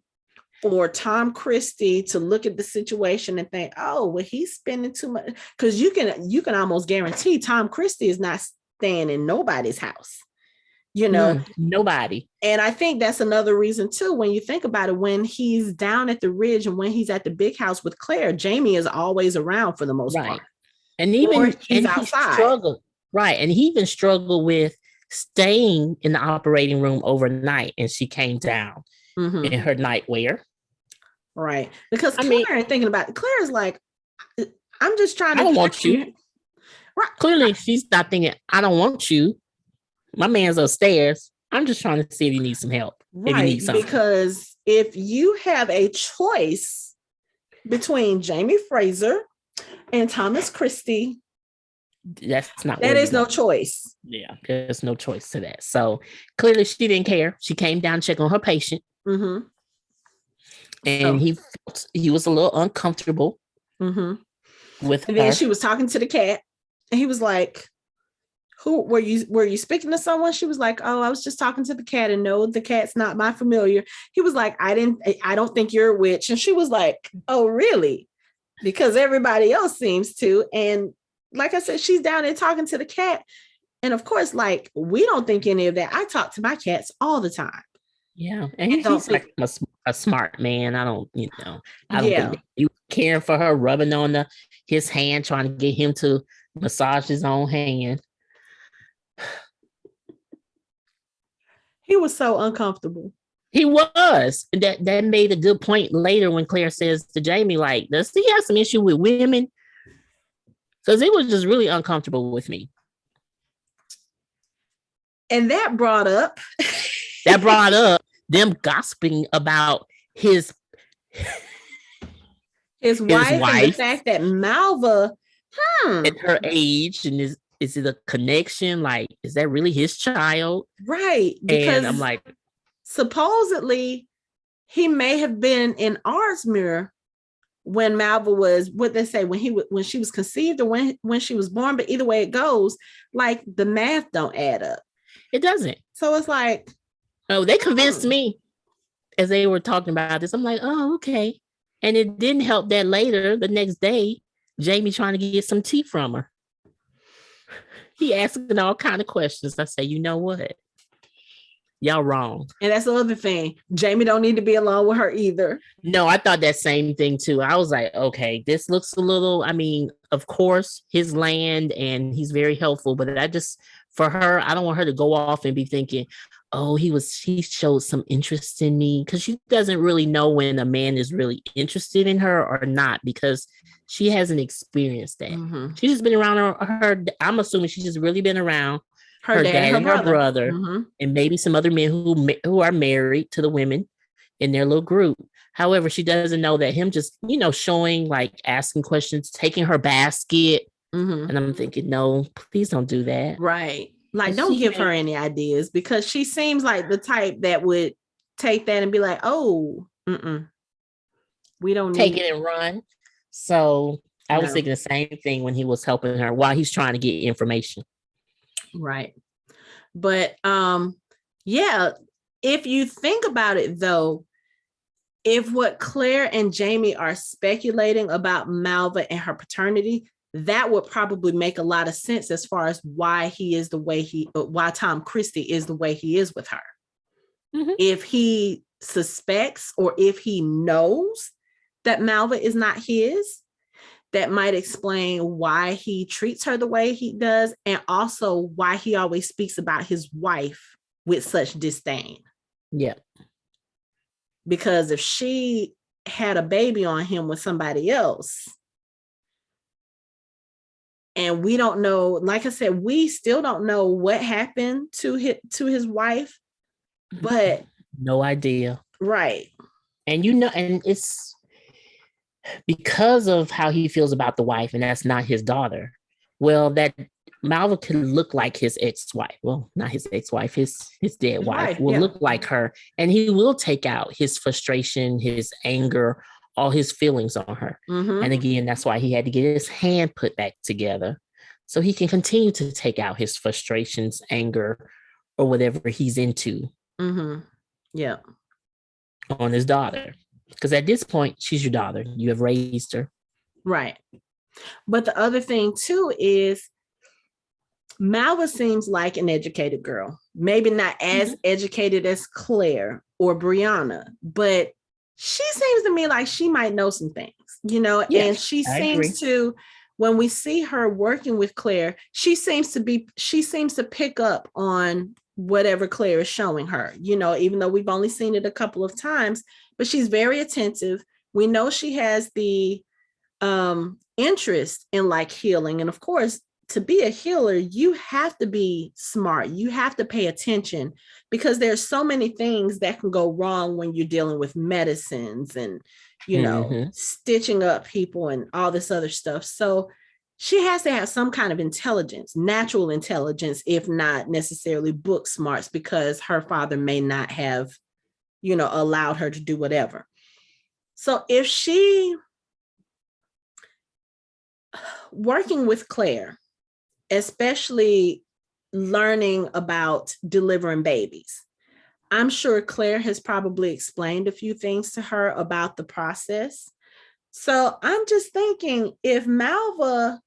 or Tom Christie to look at the situation and think, oh, well, he's spending too much. Because you can almost guarantee Tom Christie is not staying in nobody's house. Nobody. And I think that's another reason too, when you think about it, when he's down at the Ridge and when he's at the big house with Claire, Jamie is always around for the most part. And even he's outside. He struggled. Right. And he even struggled with staying in the operating room overnight, and she came down in her nightwear. Right. Because Claire, thinking about it, Claire is like, I'm just trying to. I don't want you. Right. Clearly, she's not thinking, I don't want you. My man's upstairs. I'm just trying to see if you need some help. Right. If you need something. Because if you have a choice between Jamie Fraser and Thomas Christie, that is no choice. Yeah, there's no choice to that. So clearly she didn't care. She came down to check on her patient. Mm-hmm. And he was a little uncomfortable with her. And then she was talking to the cat, and he was like, who were you speaking to someone? She was like, oh, I was just talking to the cat, and no, the cat's not my familiar. He was like, I don't think you're a witch. And she was like, oh, really? Because everybody else seems to. And like I said, she's down there talking to the cat. And of course, like, we don't think any of that. I talk to my cats all the time. Yeah, and And don't he's think, like a smart man. I don't think yeah. that you caring for her, rubbing on his hand, trying to get him to massage his own hand. He was so uncomfortable. He was. That made a good point later when Claire says to Jamie, like, does he have some issue with women? Because it was just really uncomfortable with me. And that brought up Them gossiping about his his his wife and the wife fact that Malva, at her age, and is it a connection? Like, is that really his child? right, And I'm because like, supposedly he may have been in Arsmere when Malva was, what they say, when she was conceived or when she was born, but either way it goes, like the math don't add up. it doesn't. So it's like, Oh, they convinced me as they were talking about this. I'm like, oh, okay. And it didn't help that later, the next day, Jamie trying to get some tea from her. He asking all kind of questions. I say, you know what? Y'all wrong. and that's the other thing. Jamie don't need to be alone with her either. No, I thought that same thing too. I was like, okay, this looks a little, I mean, of course, his land and he's very helpful, but for her, I don't want her to go off and be thinking, oh, he showed some interest in me, because she doesn't really know when a man is really interested in her or not, because she hasn't experienced that. Mm-hmm. She's just been around her. I'm assuming she's just really been around Her dad and her brother. Mm-hmm. and maybe some other men who are married to the women in their little group. However, she doesn't know that him just, showing, like, asking questions, taking her basket. Mm-hmm. And I'm thinking, no, please don't do that. Right. Like, don't give her any ideas, because she seems like the type that would take that and be like, oh, we don't take it and run. So I was thinking the same thing when he was helping her while he's trying to get information. Right. But yeah, if you think about it though, if what Claire and Jamie are speculating about Malva and her paternity, that would probably make a lot of sense as far as why why Tom Christie is the way he is with her. Mm-hmm. If he suspects or if he knows that Malva is not his, that might explain why he treats her the way he does, and also why he always speaks about his wife with such disdain. Yeah. Because if she had a baby on him with somebody else, and we don't know, like I said, we still don't know what happened to his wife, but no idea. Right. And and it's because of how he feels about the wife, and that's not his daughter. Well, that Malva can look like his ex-wife. Well, not his ex-wife, his dead wife will look like her, and he will take out his frustration, his anger, all his feelings on her. Mm-hmm. And again, that's why he had to get his hand put back together so he can continue to take out his frustrations, anger, or whatever he's into. Mm-hmm. Yeah. On his daughter. Because at this point, she's your daughter. You have raised her. Right. But the other thing too is Malva seems like an educated girl. Maybe not as educated as Claire or Brianna, but she seems to me like she might know some things, yes, and she seems to, when we see her working with Claire, she seems to pick up on whatever Claire is showing her, even though we've only seen it a couple of times, but she's very attentive. We know she has the interest in like healing. And of course, to be a healer, you have to be smart. You have to pay attention, because there's so many things that can go wrong when you're dealing with medicines and, stitching up people and all this other stuff. So she has to have some kind of intelligence, natural intelligence, if not necessarily book smarts, because her father may not have, allowed her to do whatever. So if she, working with Claire, especially learning about delivering babies, I'm sure Claire has probably explained a few things to her about the process. So I'm just thinking, if Malva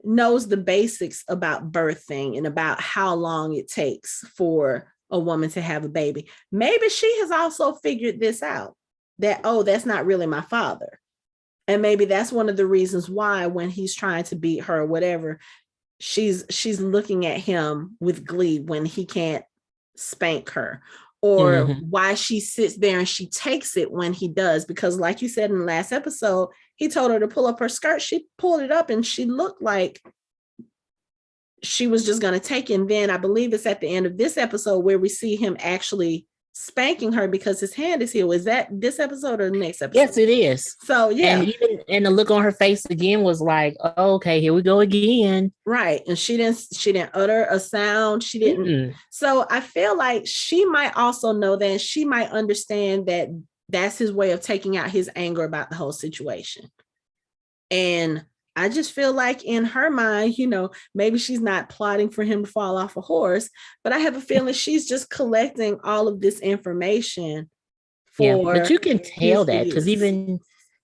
knows the basics about birthing and about how long it takes for a woman to have a baby. Maybe she has also figured this out, that, oh, that's not really my father. And maybe that's one of the reasons why when he's trying to beat her or whatever, she's looking at him with glee when he can't spank her, or why she sits there and she takes it when he does. Because like you said in the last episode, he told her to pull up her skirt. She pulled it up and she looked like she was just going to take it. And then I believe it's at the end of this episode where we see him actually spanking her because his hand is healed. Is that this episode or the next episode? Yes, it is. So yeah, and the look on her face again was like, oh, okay, here we go again. Right. And she didn't utter a sound. She didn't. Mm-mm. So I feel like she might also know that, and she might understand that that's his way of taking out his anger about the whole situation. And I just feel like in her mind, maybe she's not plotting for him to fall off a horse, but I have a feeling she's just collecting all of this information for. But you can tell that because even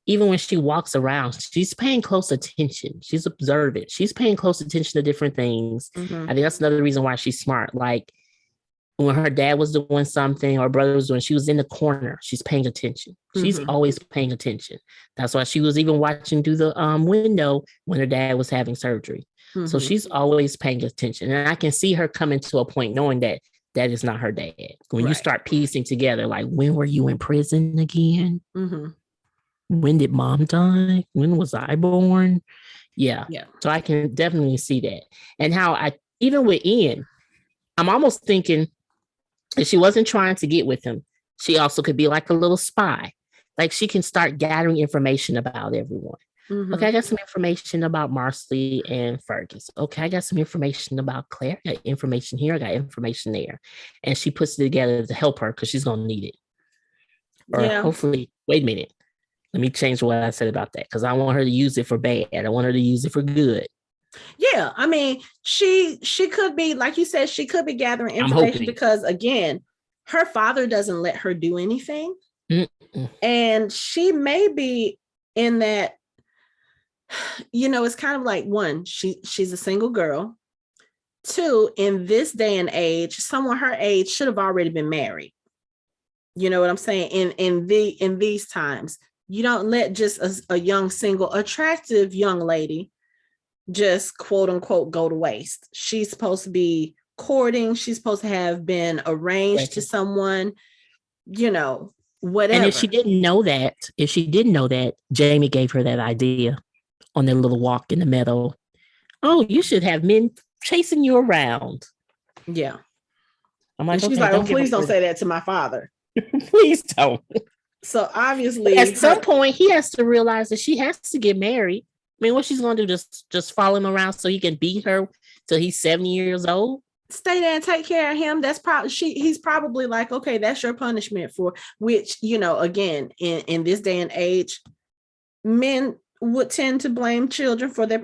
when she walks around, she's paying close attention. She's observant. She's paying close attention to different things. I think that's another reason why she's smart. Like when her dad was doing something or brother was doing, she was in the corner. She's paying attention. She's always paying attention. That's why she was even watching through the window when her dad was having surgery. So she's always paying attention. And I can see her coming to a point knowing that that is not her dad. When you start piecing together, like, when were you in prison again? When did mom die? When was I born? Yeah. So I can definitely see that. And how even with Ian, I'm almost thinking if she wasn't trying to get with him, she also could be like a little spy. Like she can start gathering information about everyone. Okay, I got some information about Marcy and Fergus. Okay, I got some information about Claire. I got information here. I got information there. And she puts it together to help her because she's going to need it. Or hopefully, wait a minute. Let me change what I said about that because I want her to use it for bad. I want her to use it for good. Yeah, I mean, she could be, like you said, she could be gathering information because, again, her father doesn't let her do anything. And she may be in that, it's kind of like, one, she's a single girl. Two, in this day and age, someone her age should have already been married. You know what I'm saying? In these times, you don't let just a young, single, attractive young lady just quote unquote go to waste. She's supposed to be courting. She's supposed to have been arranged to someone, whatever. And if she didn't know that, Jamie gave her that idea on their little walk in the meadow. Oh, you should have men chasing you around. Yeah. I'm like, she's like, oh, please don't say that to my father. Please don't. So obviously at some point he has to realize that she has to get married. I mean, what she's going to do, just follow him around so he can beat her till he's 70 years old? Stay there and take care of him. That's probably, he's probably like, okay, that's your punishment for which, again, in this day and age, men would tend to blame children for their,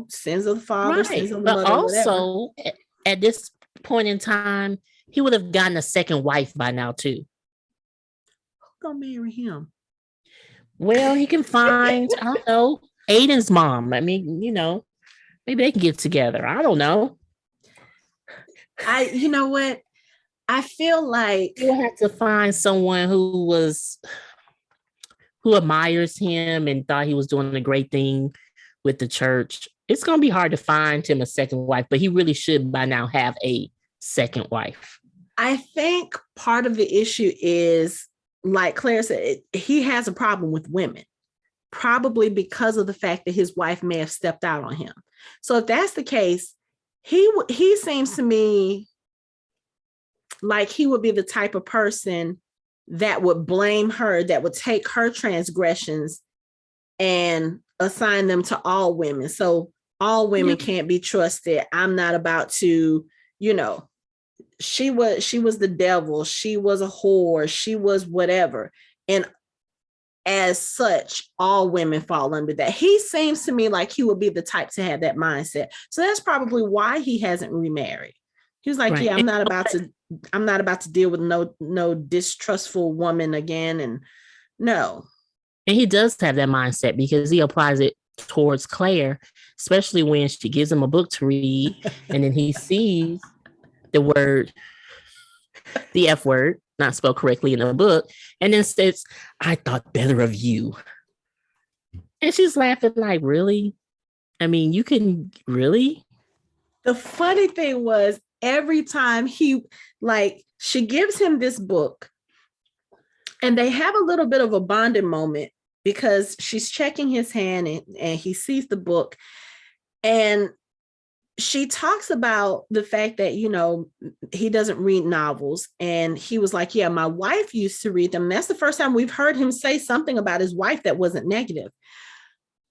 sins of the father, sins of the mother. But also, at this point in time, he would have gotten a second wife by now, too. Who's going to marry him? Well, he can find, I don't know, Aiden's mom. I mean, maybe they can get together. I don't know. You know what? I feel like you'll have to find someone who admires him and thought he was doing a great thing with the church. It's going to be hard to find him a second wife, but he really should by now have a second wife. I think part of the issue is, like Claire said, he has a problem with women. Probably because of the fact that his wife may have stepped out on him. So if that's the case, he seems to me like he would be the type of person that would blame her, that would take her transgressions and assign them to all women. So all women can't be trusted. I'm not about to, she was the devil. She was a whore. She was whatever. And as such, all women fall under that. He seems to me like he would be the type to have that mindset. So that's probably why he hasn't remarried. He was like, right. I'm not about to deal with no distrustful woman again. And no. And he does have that mindset because he applies it towards Claire, especially when she gives him a book to read and then he sees the word the F word, not spelled correctly in the book, and then says, I thought better of you. And she's laughing like, really? I mean, you can really? The funny thing was, every time she gives him this book, and they have a little bit of a bonding moment because she's checking his hand and he sees the book. And she talks about the fact that, he doesn't read novels. And he was like, yeah, my wife used to read them. And that's the first time we've heard him say something about his wife that wasn't negative.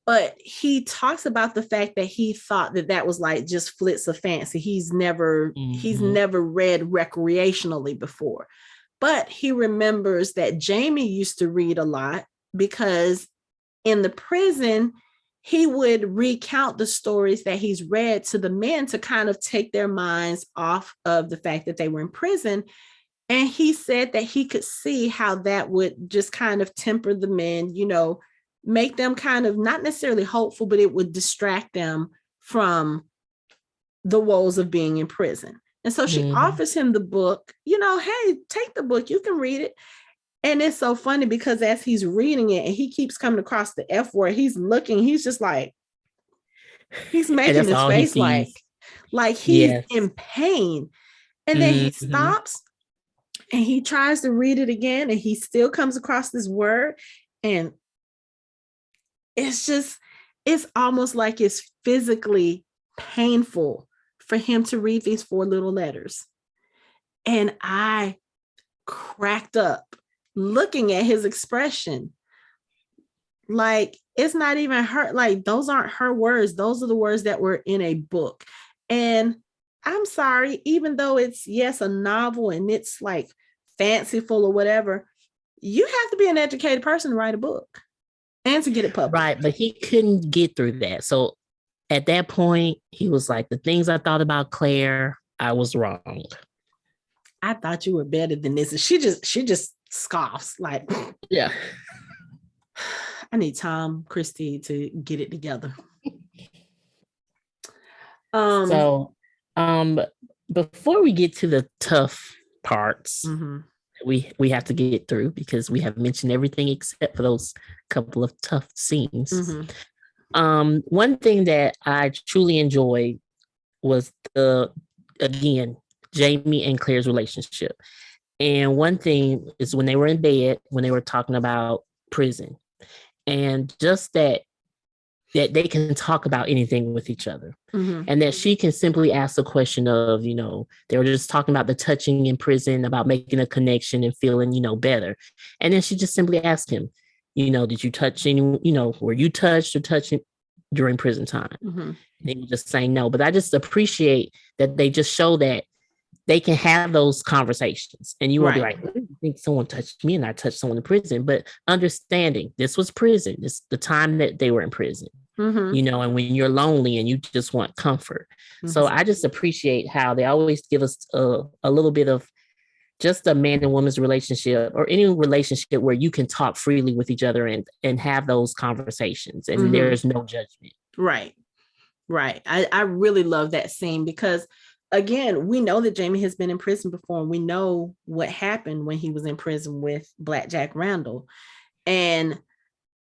But he talks about the fact that he thought that was like just flits of fancy. He's never read recreationally before. But he remembers that Jamie used to read a lot because in the prison, he would recount the stories that he's read to the men to kind of take their minds off of the fact that they were in prison. And he said that he could see how that would just kind of temper the men, make them kind of not necessarily hopeful, but it would distract them from the woes of being in prison. And so she offers him the book, hey, take the book, you can read it. And it's so funny because as he's reading it and he keeps coming across the F word, he's looking, he's just like, he's making his face like he's in pain. And then he stops and he tries to read it again and he still comes across this word. And it's almost like it's physically painful for him to read these 4 little letters. And I cracked up looking at his expression. Like, it's not even her, like, those aren't her words. Those are the words that were in a book. And I'm sorry, even though it's, yes, a novel and it's like fanciful or whatever, you have to be an educated person to write a book and to get it published. Right, but he couldn't get through that. So at that point, he was like, the things I thought about Claire, I was wrong. I thought you were better than this. And she just scoffs like, yeah. I need Tom Christie to get it together. Before we get to the tough parts, we have to get through because we have mentioned everything except for those couple of tough scenes. One thing that I truly enjoyed was Jamie and Claire's relationship. And one thing is when they were in bed, when they were talking about prison, and just that they can talk about anything with each other, and that she can simply ask the question of, they were just talking about the touching in prison, about making a connection and feeling, better. And then she just simply asked him, did you touch anyone, were you touched or touching during prison time? And he was just saying no. But I just appreciate that they just show that they can have those conversations, and you won't be like, I think someone touched me and I touched someone in prison, but understanding this was prison, this the time that they were in prison, and when you're lonely and you just want comfort. So I just appreciate how they always give us a little bit of just a man and woman's relationship, or any relationship where you can talk freely with each other and have those conversations, and there's no judgment. Right. I really love that scene because, again, we know that Jamie has been in prison before, and we know what happened when he was in prison with Black Jack Randall. And,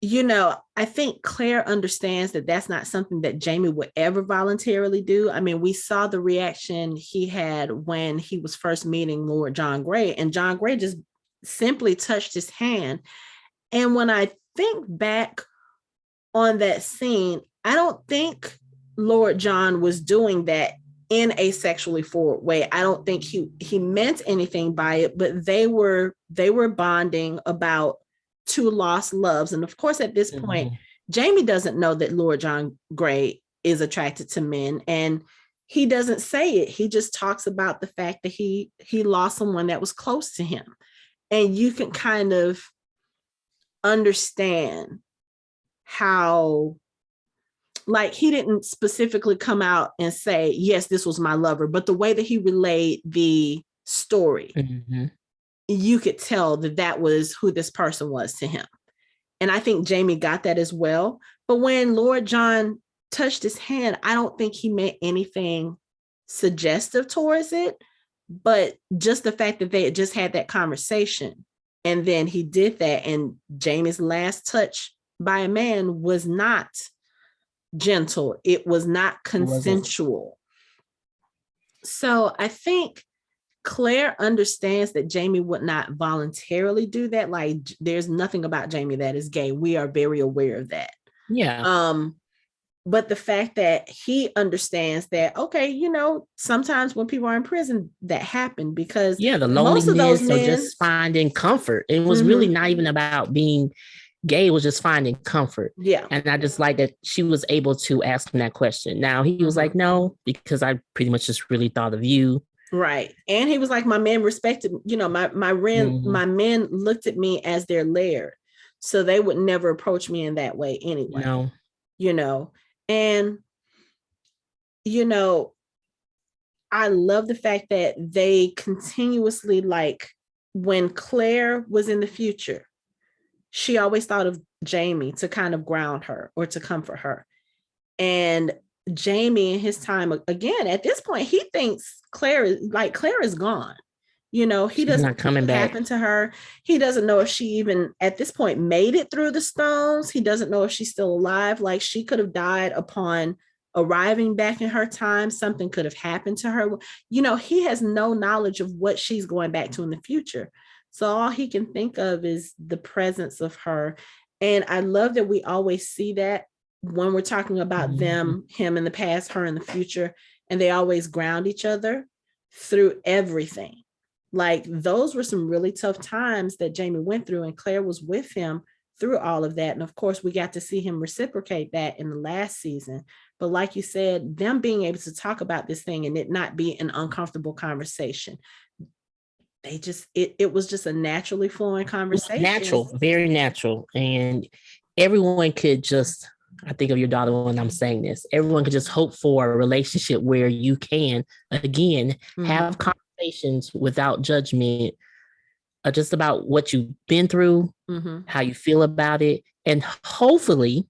I think Claire understands that that's not something that Jamie would ever voluntarily do. I mean, we saw the reaction he had when he was first meeting Lord John Grey, and John Grey just simply touched his hand. And when I think back on that scene, I don't think Lord John was doing that in a sexually forward way. I don't think he meant anything by it, but they were bonding about 2 lost loves. And of course, at this point, Jamie doesn't know that Lord John Grey is attracted to men, and he doesn't say it. He just talks about the fact that he lost someone that was close to him. And you can kind of understand how, like, he didn't specifically come out and say, yes, this was my lover, but the way that he relayed the story, you could tell that was who this person was to him. And I think Jamie got that as well. But when Lord John touched his hand, I don't think he meant anything suggestive towards it, But just the fact that they had just had that conversation and then he did that, and Jamie's last touch by a man was not gentle, it was not It wasn't. consensual. So I think Claire understands that Jamie would not voluntarily do that. Like, there's nothing about Jamie that is gay. We are very aware of that. Yeah. But the fact that he understands that, okay, sometimes when people are in prison, that happen, because Yeah, the most of those loneliness or men, just finding comfort. It was really not even about being gay, it was just finding comfort. yeah, And I just like that she was able to ask him that question. Now he was like, no, because I pretty much just really thought of you. right. And he was like, my men respected, my men looked at me as their lair, so they would never approach me in that way anyway. No. And I love the fact that they continuously, like, when Claire was in the future, she always thought of Jamie to kind of ground her or to comfort her. And Jamie, in his time, again, at this point, he thinks Claire is gone. He She's doesn't not coming back. happen to her. He doesn't know if she even at this point made it through the stones. He doesn't know if she's still alive. Like, she could have died upon arriving back in her time. Something could have happened to her. He has no knowledge of what she's going back to in the future. So all he can think of is the presence of her. And I love that we always see that when we're talking about them, him in the past, her in the future, and they always ground each other through everything. Like, those were some really tough times that Jamie went through, and Claire was with him through all of that. And of course, we got to see him reciprocate that in the last season. But like you said, them being able to talk about this thing and it not be an uncomfortable conversation. It was just a naturally flowing conversation. Natural, very natural. And everyone could just, I think of your daughter when I'm saying this, everyone could just hope for a relationship where you can, again, have conversations without judgment, just about what you've been through, how you feel about it. And hopefully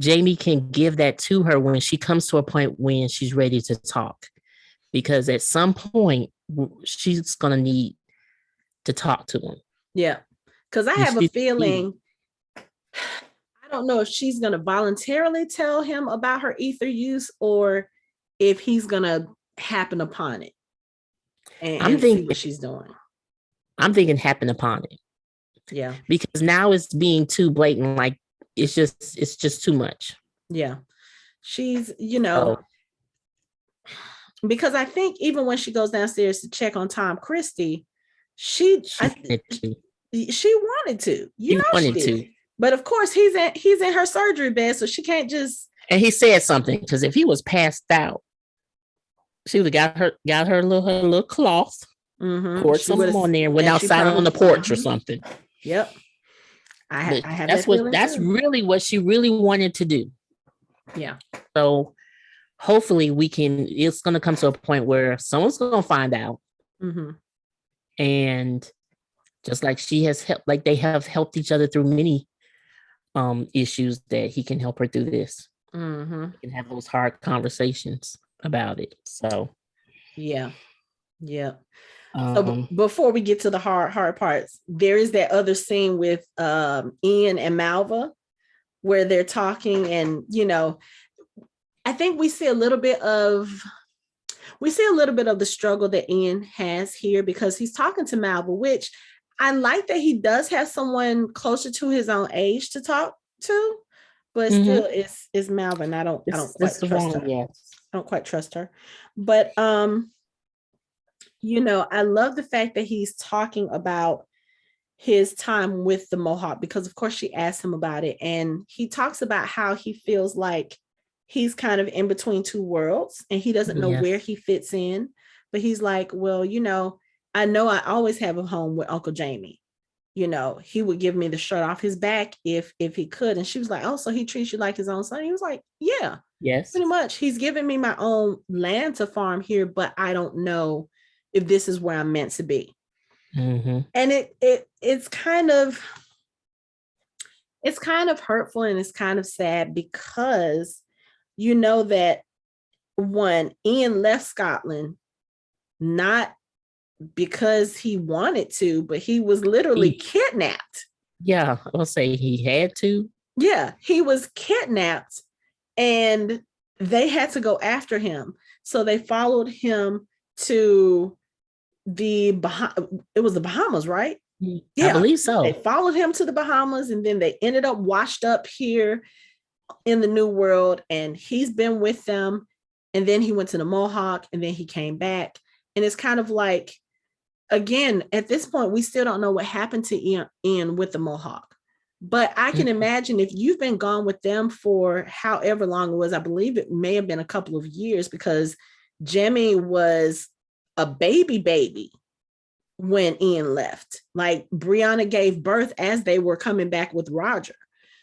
Jamie can give that to her when she comes to a point when she's ready to talk. Because at some point, she's going to need to talk to him. Yeah. Because I have a feeling, I don't know if she's going to voluntarily tell him about her ether use or if he's going to happen upon it and see what she's doing. I'm thinking happen upon it. Yeah. Because now it's being too blatant. Like, it's just too much. Yeah. She's, because I think even when she goes downstairs to check on Tom Christie, she wanted to. She wanted to. But of course, he's in her surgery bed, so she can't just. And he said something, because if he was passed out, she would have got her little cloth, poured some on there, went outside on the porch or something. Yep. I have that's really what she really wanted to do. Yeah. So hopefully it's going to come to a point where someone's going to find out. And just like she has helped, like they have helped each other through many issues, that he can help her through this. He can have those hard conversations about it. So yeah. So before we get to the hard parts, there is that other scene with Ian and Malva where they're talking, and I think we see a little bit of the struggle that Ian has here, because he's talking to Malva, which I like that he does have someone closer to his own age to talk to, but still it's Malva, and I don't quite trust her. Yes. I don't quite trust her. But I love the fact that he's talking about his time with the Mohawk, because of course she asked him about it, and he talks about how he feels like he's kind of in between two worlds and he doesn't know where he fits in. But he's like, well, I know I always have a home with Uncle Jamie. He would give me the shirt off his back if he could. And she was like, oh, so he treats you like his own son? He was like, yeah, yes, pretty much. He's giving me my own land to farm here, but I don't know if this is where I'm meant to be. And it's kind of hurtful, and it's kind of sad, because that Ian left Scotland not because he wanted to, but he was literally kidnapped. Yeah, I'll say he had to. Yeah, he was kidnapped and they had to go after him. So they followed him to it was the Bahamas, right? I Yeah. believe They so. followed him to the Bahamas and then they ended up washed up here in the New World, and he's been with them. And then he went to the Mohawk and then he came back. And it's kind of like, again, at this point, we still don't know what happened to Ian with the Mohawk. But I can imagine if you've been gone with them for however long it was, I believe it may have been a couple of years, because Jimmy was a baby when Ian left. Like, Brianna gave birth as they were coming back with Roger.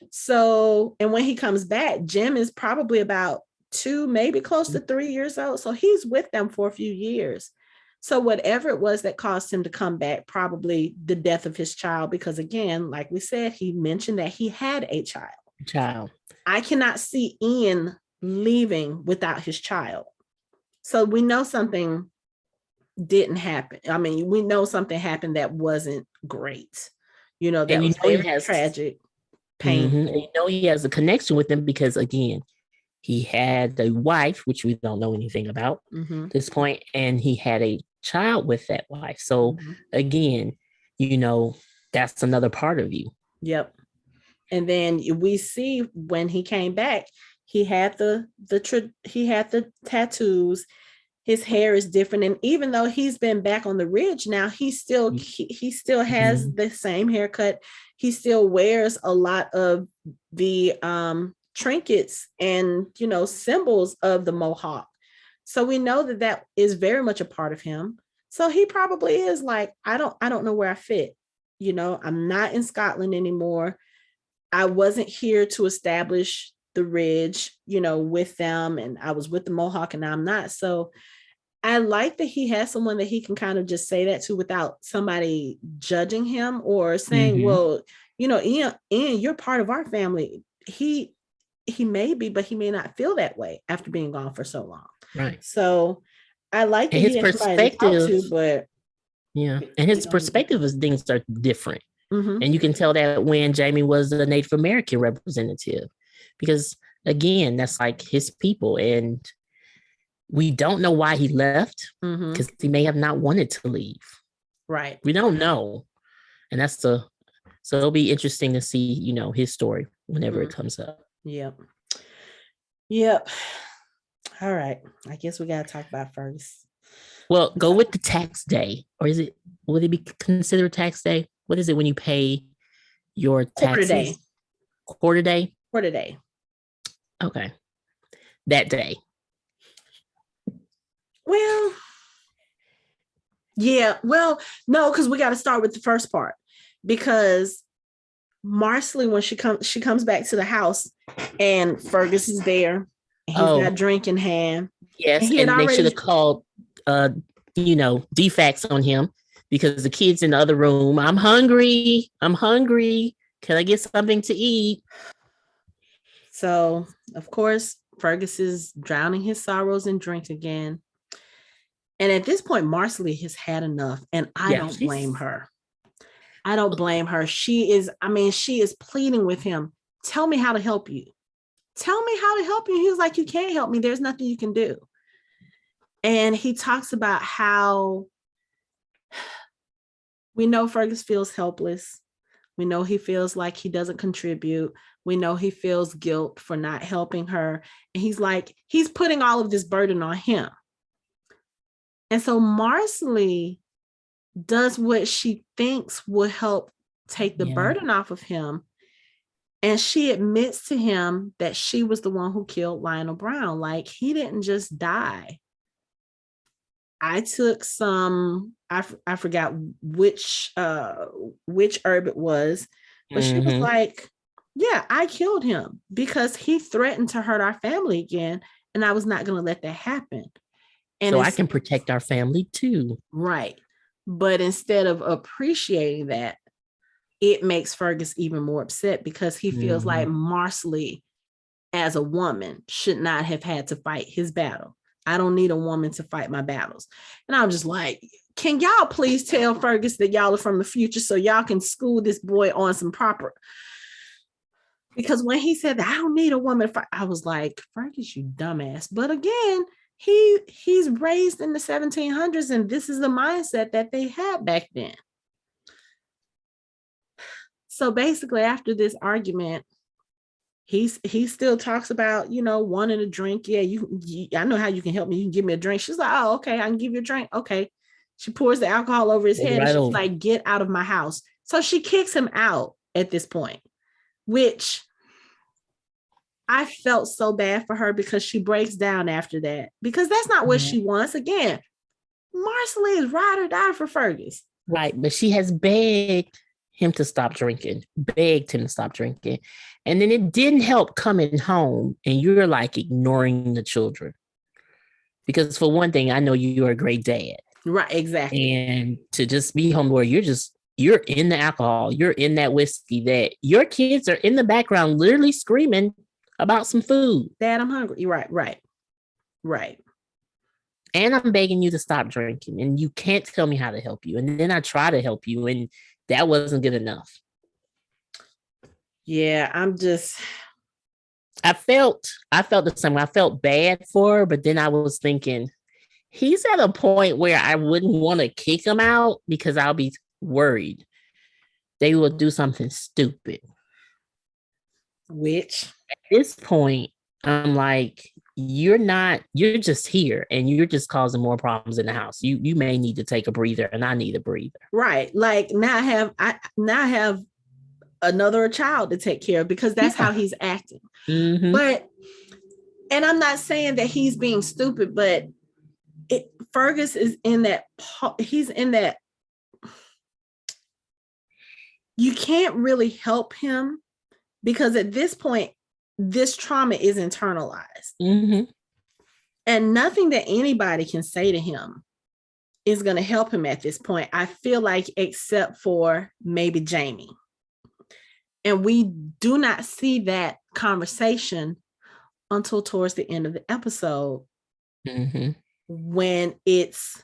So, and when he comes back, Jim is probably about 2, maybe close to 3 years old. So he's with them for a few years. So whatever it was that caused him to come back, probably the death of his child, because again, like we said, he mentioned that he had a child. I cannot see Ian leaving without his child. So we know something didn't happen. I mean, we know something happened that wasn't great. You know, that was very tragic, painful. And you know he has a connection with them because, again, he had a wife, which we don't know anything about at this point, and he had a child with that wife. So again, you know, that's another part of you. Yep. And then we see when he came back, he had the tattoos. His hair is different, and even though he's been back on the ridge now, he still has the same haircut. He still wears a lot of the trinkets and, you know, symbols of the Mohawk. So we know that that is very much a part of him. So he probably is like, I don't know where I fit. You know, I'm not in Scotland anymore. I wasn't here to establish the ridge, you know, with them, and I was with the Mohawk and I'm not. So I like that he has someone that he can kind of just say that to without somebody judging him or saying, well, you know, Ian, you're part of our family. He may be, but he may not feel that way after being gone for so long. Right. So I like that his he has somebody to talk to, but and his perspective of things are different. And you can tell that when Jamie was the Native American representative, because again, that's like his people. And we don't know why he left, because he may have not wanted to leave. Right. We don't know. And so it'll be interesting to see, you know, his story whenever it comes up. Yep. All right. I guess we got to talk about Fergus. Well, go with the tax day. Or would it be considered tax day? What is it when you pay your taxes? Quarter day? Quarter day. Okay. That day. Well, yeah. Well, no, because we got to start with the first part. Because Marcelly, when she comes back to the house and Fergus is there. And he's got a drink in hand. Yes, and they should have called you know, defects on him, because the kid's in the other room. I'm hungry. Can I get something to eat? So, of course, Fergus is drowning his sorrows in drink again. And at this point, Marcelly has had enough. And I don't blame her. I don't blame her. She is pleading with him. Tell me how to help you. Tell me how to help you. He was like, you can't help me. There's nothing you can do. And he talks about how we know Fergus feels helpless. We know he feels like he doesn't contribute. We know he feels guilt for not helping her. And he's like, he's putting all of this burden on him. And so Marcelly does what she thinks will help take the burden off of him. And she admits to him that she was the one who killed Lionel Brown. Like, he didn't just die. I took some, I forgot which herb it was, but she was like, yeah, I killed him because he threatened to hurt our family again. And I was not going to let that happen. And so I can protect our family too. Right. But instead of appreciating that, it makes Fergus even more upset because he feels like Marcelly, as a woman, should not have had to fight his battle. I don't need a woman to fight my battles. And I'm just like, can y'all please tell Fergus that y'all are from the future so y'all can school this boy on some proper? Because when he said that I don't need a woman, I was like, Fergus, you dumbass. But again, he's raised in the 1700s, and this is the mindset that they had back then. So basically, after this argument, he still talks about, wanting a drink. Yeah, I know how you can help me. You can give me a drink. She's like, oh, okay, I can give you a drink. Okay. She pours the alcohol over his head, and she's like, get out of my house. So she kicks him out at this point, which I felt so bad for her because she breaks down after that, because that's not what she wants. Again, Marcelly is ride or die for Fergus. Right, but she has begged him to stop drinking, And then it didn't help coming home and you're like ignoring the children. Because for one thing, I know you're a great dad. Right, exactly. And to just be home where you're in the alcohol, you're in that whiskey, that your kids are in the background literally screaming about some food. Dad, I'm hungry. Right. And I'm begging you to stop drinking, and you can't tell me how to help you. And then I try to help you, and that wasn't good enough. Yeah, I felt the same way. I felt bad for her, but then I was thinking, he's at a point where I wouldn't want to kick him out because I'll be worried they will do something stupid. Which at this point, I'm like, you're just here and you're just causing more problems in the house. You may need to take a breather, and I need a breather. Right. Like now I have another child to take care of, because that's how he's acting. Mm-hmm. But, and I'm not saying that he's being stupid, but Fergus is in that, you can't really help him, because at this point, this trauma is internalized. Mm-hmm. And nothing that anybody can say to him is going to help him at this point, I feel like, except for maybe Jamie. And we do not see that conversation until towards the end of the episode, when it's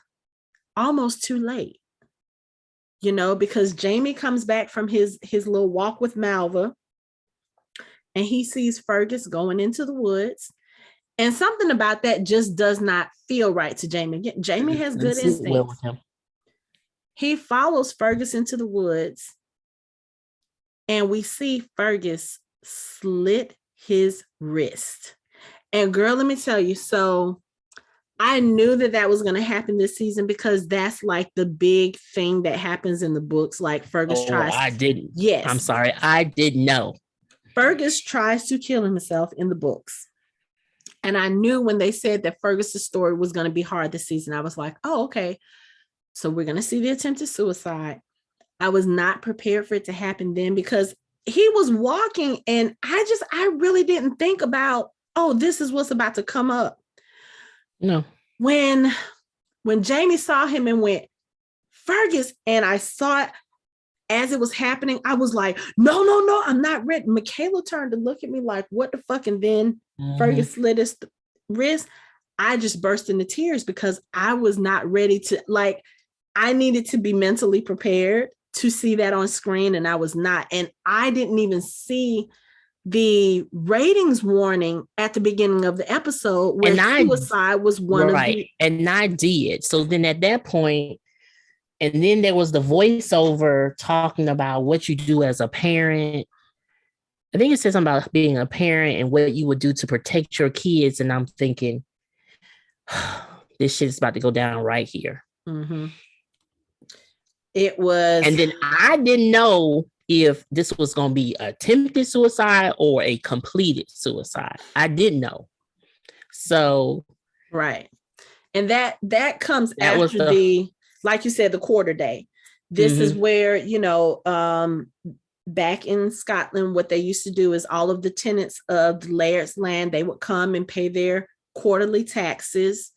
almost too late, because Jamie comes back from his little walk with Malva, and he sees Fergus going into the woods, and something about that just does not feel right to Jamie. Jamie has good instincts. He follows Fergus into the woods, and we see Fergus slit his wrist. And girl, let me tell you, so I knew that was going to happen this season, because that's like the big thing that happens in the books. Like Fergus tries. I didn't. Yes. I'm sorry. I didn't know. Fergus tries to kill himself in the books. And I knew when they said that Fergus's story was going to be hard this season, I was like, oh, okay. So we're going to see the attempted suicide. I was not prepared for it to happen then, because he was walking, and I really didn't think about, oh, this is what's about to come up. No. When Jamie saw him and went, Fergus, and I saw it as it was happening, I was like, no, I'm not ready. Michaela turned to look at me like, what the fuck? And then Fergus slit his wrist. I just burst into tears, because I was not ready to, like, I needed to be mentally prepared to see that on screen, and I was not. And I didn't even see the ratings warning at the beginning of the episode, where suicide was one of the... And I did. So then at that point, and then there was the voiceover talking about what you do as a parent. I think it said something about being a parent and what you would do to protect your kids. And I'm thinking, this shit's about to go down right here. Mm-hmm. It was. And then I didn't know if this was going to be attempted suicide or a completed suicide. I didn't know. So. Right. And that comes after the, like you said, the quarter day. This is where, back in Scotland, what they used to do is all of the tenants of the laird's land, they would come and pay their quarterly taxes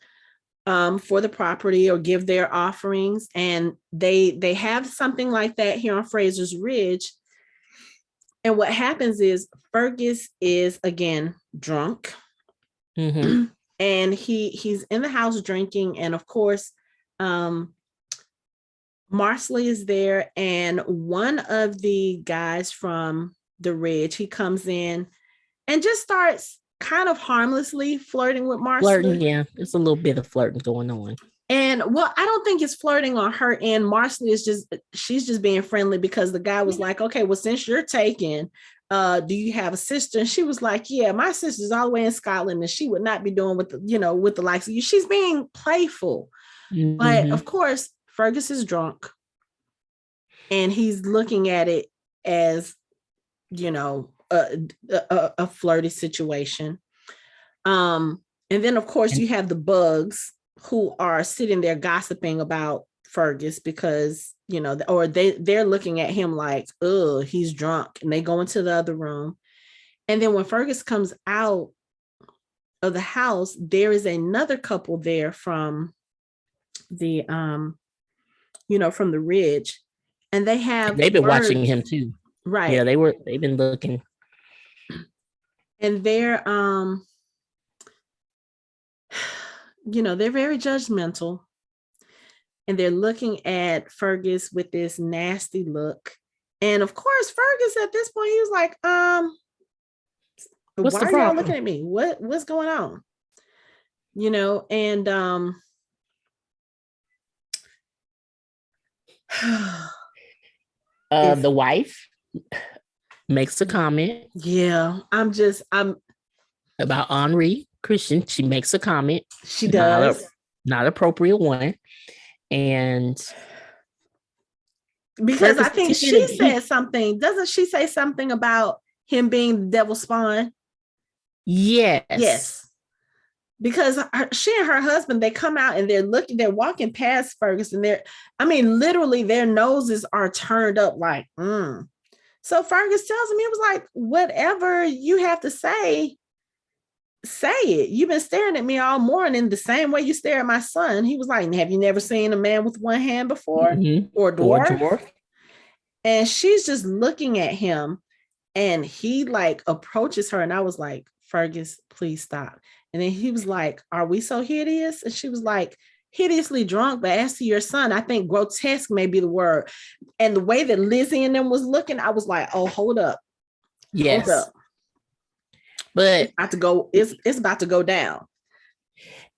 for the property, or give their offerings. And they have something like that here on Fraser's Ridge. And what happens is Fergus is, again, drunk. And he's in the house drinking. And of course, Marsley is there, and one of the guys from the Ridge, he comes in and just starts kind of harmlessly flirting with Marsley. Flirting, yeah. There's a little bit of flirting going on. And well, I don't think it's flirting on her end. Marsley is she's just being friendly because the guy was like, okay, well, since you're taken, do you have a sister? And she was like, yeah, my sister's all the way in Scotland and she would not be doing with the likes of you. She's being playful. Mm-hmm. But of course, Fergus is drunk and he's looking at it as, a flirty situation. And then of course you have the Bugs who are sitting there gossiping about Fergus because, or they're looking at him like, oh, he's drunk. And they go into the other room. And then when Fergus comes out of the house, there is another couple there from the, from the Ridge. And they've been watching him too. Right. Yeah, they've been looking. And they're, they're very judgmental and they're looking at Fergus with this nasty look. And of course, Fergus at this point, he was like, what's why are y'all looking at me? What's going on? And the wife makes a comment. Yeah, I'm about Henri Christian. She makes a comment. She does. Not appropriate one. And because I think she said something. Doesn't she say something about him being the devil's spawn? Yes. Because she and her husband, they come out and they're walking past Fergus and literally their noses are turned up like, So Fergus tells him, he was like, whatever you have to say it. You've been staring at me all morning the same way you stare at my son. He was like, have you never seen a man with one hand before? Mm-hmm. Or a dwarf? And she's just looking at him and he like approaches her. And I was like, Fergus, please stop. And then he was like, are we so hideous? And she was like, hideously drunk, but as to your son, I think grotesque may be the word. And the way that Lizzie and them was looking, I was like, oh, hold up. Yes. Hold up. But it's about to go down.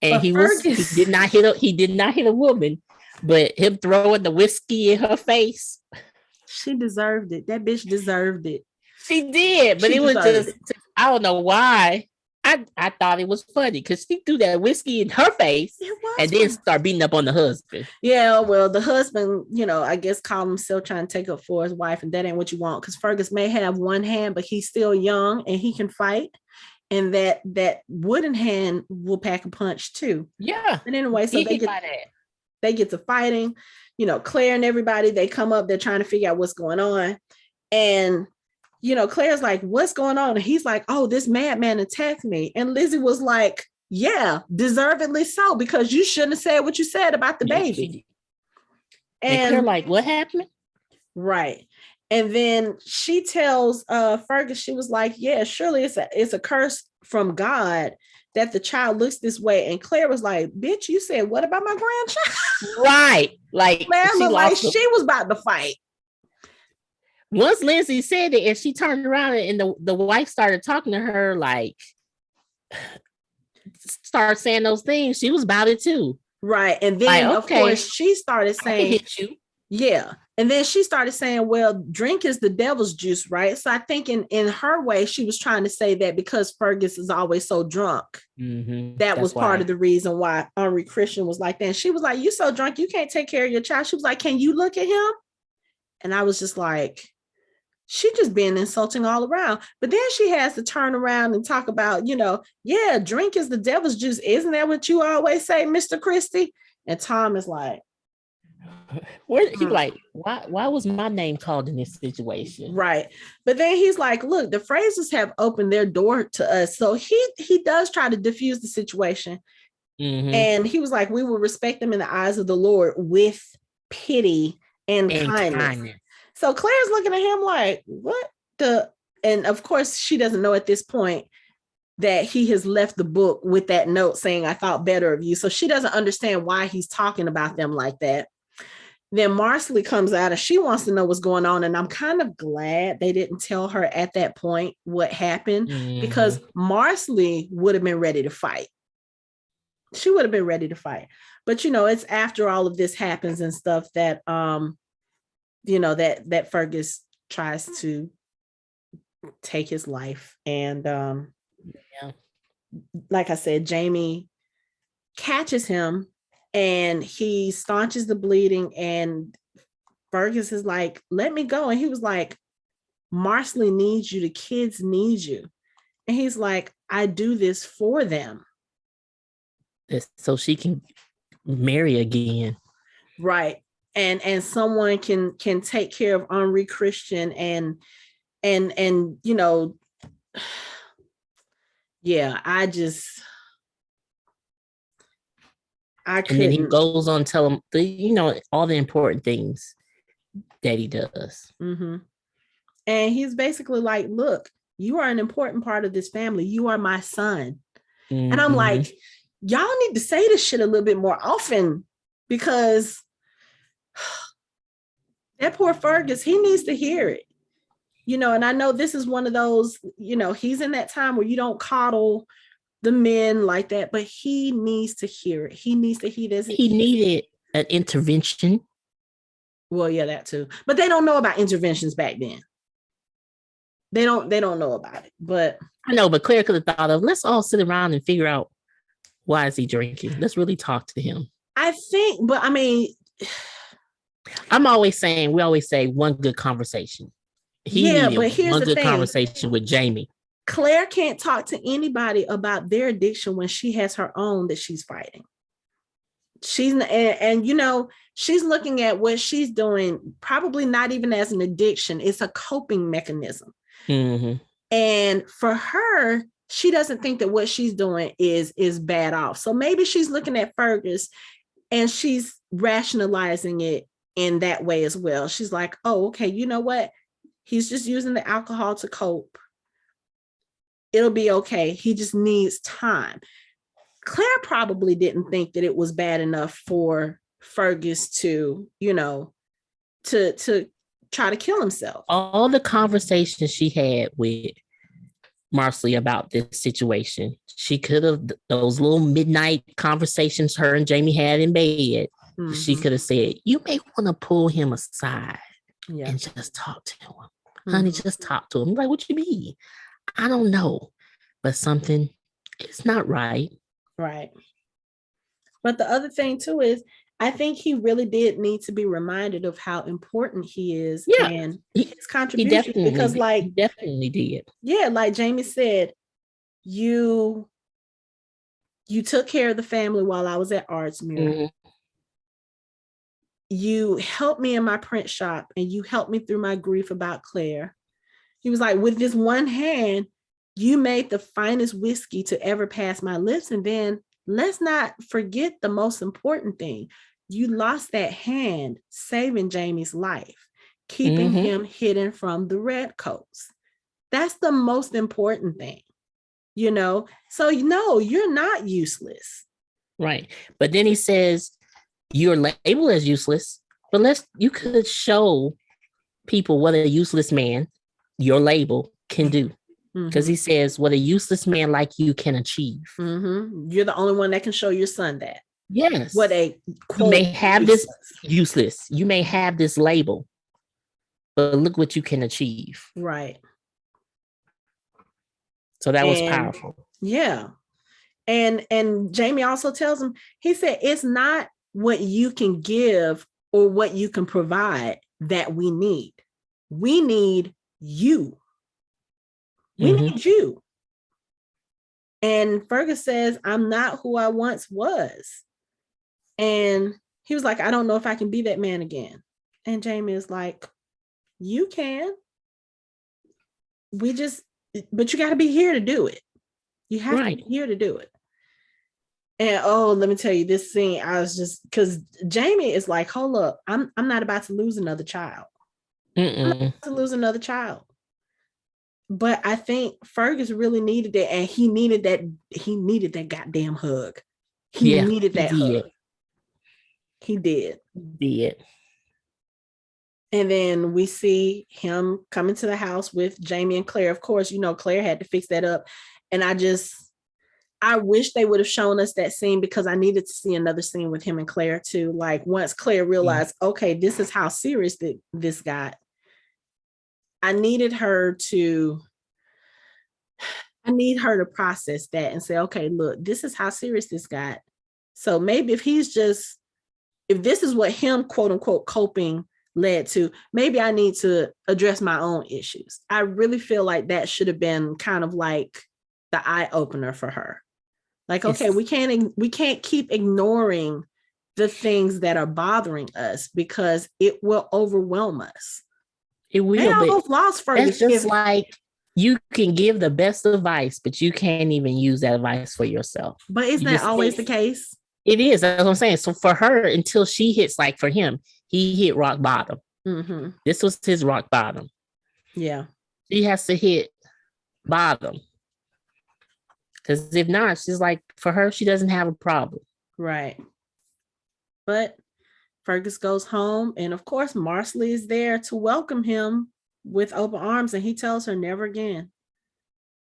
And he did not hit a woman, but him throwing the whiskey in her face. She deserved it. That bitch deserved it. She did, but it was just, I don't know why. I thought it was funny because she threw that whiskey in her face and then start beating up on the husband. Yeah, well, the husband, I guess called himself trying to take up for his wife, and that ain't what you want because Fergus may have one hand, but he's still young and he can fight. And that wooden hand will pack a punch too. Yeah. And anyway, so they get to fighting. Claire and everybody, they come up, they're trying to figure out what's going on. And Claire's like, what's going on? And he's like, oh, this madman attacked me. And Lizzie was like, yeah, deservedly so, because you shouldn't have said what you said about the baby. And Claire like, what happened? Right. And then she tells Fergus, she was like, yeah, surely it's a curse from God that the child looks this way. And Claire was like, bitch, you said what about my grandchild? Right. Like, Claire looked like she was about to fight. Once Lindsay said it and she turned around and the wife started talking to her, like, start saying those things, she was about it too. Right. And then, of course, she started saying, hit you. Yeah. And then she started saying, well, drink is the devil's juice, right? So I think in her way, she was trying to say that because Fergus is always so drunk, that was part of the reason why Henri Christian was like that. And she was like, you so drunk, you can't take care of your child. She was like, can you look at him? And I was just like, she just being insulting all around. But then she has to turn around and talk about, yeah, drink is the devil's juice. Isn't that what you always say, Mr. Christie? And Tom is like, he's like, why was my name called in this situation? Right. But then he's like, look, the Frasers have opened their door to us. So he does try to diffuse the situation. And he was like, we will respect them in the eyes of the Lord with pity and kindness. So Claire's looking at him like, what the? And of course, she doesn't know at this point that he has left the book with that note saying, I thought better of you. So she doesn't understand why he's talking about them like that. Then Marcelly comes out and she wants to know what's going on. And I'm kind of glad they didn't tell her at that point what happened, because Marcelly would have been ready to fight. She would have been ready to fight. But, it's after all of this happens and stuff that, that Fergus tries to take his life. And like I said, Jamie catches him and he staunches the bleeding, and Fergus is like, let me go. And he was like, Marcelly needs you. The kids need you. And he's like, I do this for them. So she can marry again. Right. And someone can take care of Henri Christian and yeah, I couldn't. And then he goes on to tell him all the important things that he does. Mm-hmm. And he's basically like, look, you are an important part of this family. You are my son. Mm-hmm. And I'm like, y'all need to say this shit a little bit more often, because that poor Fergus, he needs to hear it. And I know this is one of those, he's in that time where you don't coddle the men like that, but he needs to hear it. He needs to hear this. He needed an intervention. Well, yeah, that too. But they don't know about interventions back then. They don't know about it. But I know, but Claire could have thought of, let's all sit around and figure out, why is he drinking? Let's really talk to him. I think, but I mean, we always say one good conversation. But here's one the good thing. Conversation with Jamie. Claire can't talk to anybody about their addiction when she has her own that she's fighting. She's looking at what she's doing, probably not even as an addiction. It's a coping mechanism. Mm-hmm. And for her, she doesn't think that what she's doing is bad off. So maybe she's looking at Fergus and she's rationalizing it in that way as well. She's like, oh, okay, you know what? He's just using the alcohol to cope. It'll be okay. He just needs time. Claire probably didn't think that it was bad enough for Fergus to, to try to kill himself. All the conversations she had with Marcelly about this situation, she could have, those little midnight conversations her and Jamie had in bed, mm-hmm. She could have said, you may want to pull him aside and just talk to him. Mm-hmm. Honey, just talk to him. I'm like, what you mean? I don't know, but something is not right. Right. But the other thing too is, I think he really did need to be reminded of how important he is and his contribution. He definitely did. Yeah, like Jamie said, you took care of the family while I was at Artsmere. Mm-hmm. You helped me in my print shop, and you helped me through my grief about Claire. He was like, with this one hand, you made the finest whiskey to ever pass my lips. And then let's not forget the most important thing. You lost that hand saving Jamie's life, keeping mm-hmm. him hidden from the redcoats. That's the most important thing, So, no, you're not useless. Right. But then he says, you're labeled as useless, but you could show people what a useless man, your label, can do. Because mm-hmm. he says what a useless man like you can achieve. Mm-hmm. You're the only one that can show your son that. Yes. What a you may have useless. This useless. You may have this label, but look what you can achieve. Right. So that was powerful. Yeah. And Jamie also tells him, he said, it's not what you can give or what you can provide that we need. We need you. We mm-hmm. need you. And Fergus says, I'm not who I once was. And he was like, I don't know if I can be that man again. And Jamie is like, you can. But you got to be here to do it. You have to be here to do it. And let me tell you, this scene, I was just, because Jamie is like, hold up, I'm not about to lose another child. I'm not about to lose another child. But I think Fergus really needed it, and he needed that goddamn hug. He needed that hug. He did. And then we see him coming to the house with Jamie and Claire. Of course, Claire had to fix that up. And I wish they would have shown us that scene, because I needed to see another scene with him and Claire too. Like, once Claire realized, okay, this is how serious this got, I need her to process that and say, okay, look, this is how serious this got. So maybe if this is what him, quote unquote, coping led to, maybe I need to address my own issues. I really feel like that should have been kind of like the eye opener for her. Like, okay, we can't keep ignoring the things that are bothering us, because it will overwhelm us. It will. It's just like, you can give the best advice, but you can't even use that advice for yourself. But isn't that always the case? It is. That's what I'm saying. So for her, until she hits, like for him, he hit rock bottom. Mm-hmm. This was his rock bottom. Yeah. She has to hit bottom. Because if not, she's like, for her, she doesn't have a problem. Right. But Fergus goes home, and of course, Marcelly is there to welcome him with open arms, and he tells her never again.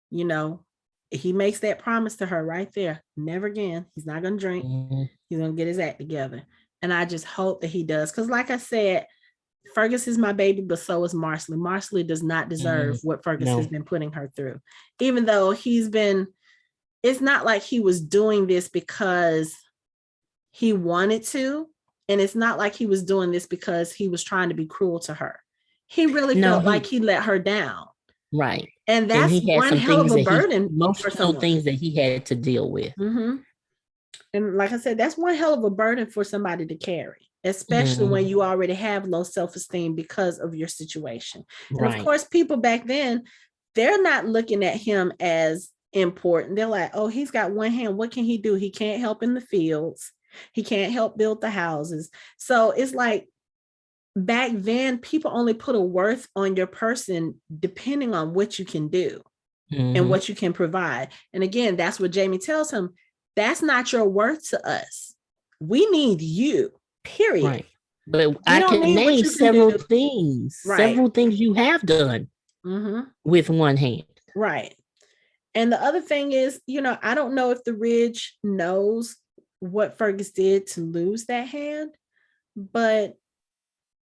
He makes that promise to her right there. Never again. He's not going to drink. Mm-hmm. He's going to get his act together. And I just hope that he does. Because like I said, Fergus is my baby, but so is Marcelly. Marcelly does not deserve what Fergus has been putting her through. Even though it's not like he was doing this because he wanted to. And it's not like he was doing this because he was trying to be cruel to her. He really felt like he let her down. Right. And that's one hell of a burden. Emotional things that he had to deal with. Mm-hmm. And like I said, that's one hell of a burden for somebody to carry, especially when you already have low self-esteem because of your situation. Right. And of course, people back then, they're not looking at him as important. They're like, oh, he's got one hand. What can he do? He can't help in the fields. He can't help build the houses. So it's like, back then, people only put a worth on your person depending on what you can do and what you can provide. And again, that's what Jamie tells him. That's not your worth to us. We need you, period. Right. But I can name several things, several things you have done with one hand. Right. And the other thing is, I don't know if the Ridge knows what Fergus did to lose that hand, but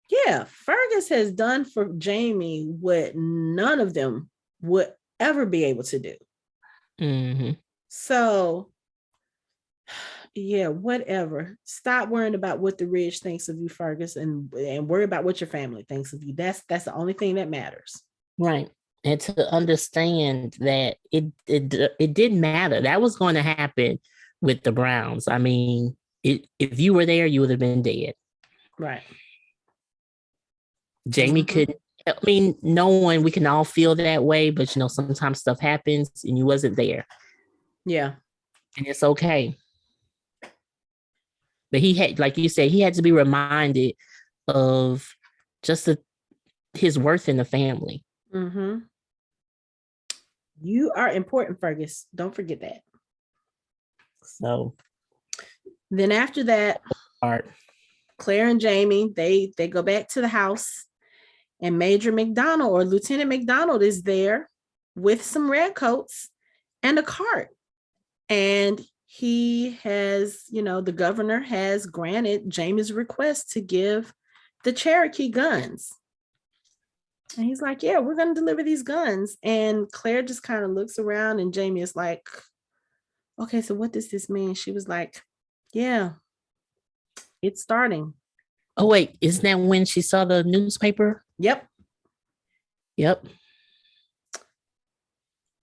yeah, Fergus has done for Jamie what none of them would ever be able to do. Mm-hmm. So, yeah, whatever. Stop worrying about what the Ridge thinks of you, Fergus, and worry about what your family thinks of you. That's the only thing that matters. Right. And to understand that it didn't matter. That was going to happen with the Browns. I mean, if you were there, you would have been dead. Right. Jamie could, we can all feel that way, but sometimes stuff happens and you wasn't there. Yeah. And it's okay. But he had, like you said, he had to be reminded of just his worth in the family. Mm-hmm. You are important, Fergus. Don't forget that. So then after that, Claire and Jamie, they go back to the house, and Major McDonald or Lieutenant McDonald is there with some redcoats and a cart. And he has, the governor has granted Jamie's request to give the Cherokee guns. And he's like, yeah, we're going to deliver these guns. And Claire just kind of looks around, and Jamie is like, okay, so what does this mean? She was like, yeah, it's starting. Oh, wait, isn't that when she saw the newspaper? Yep.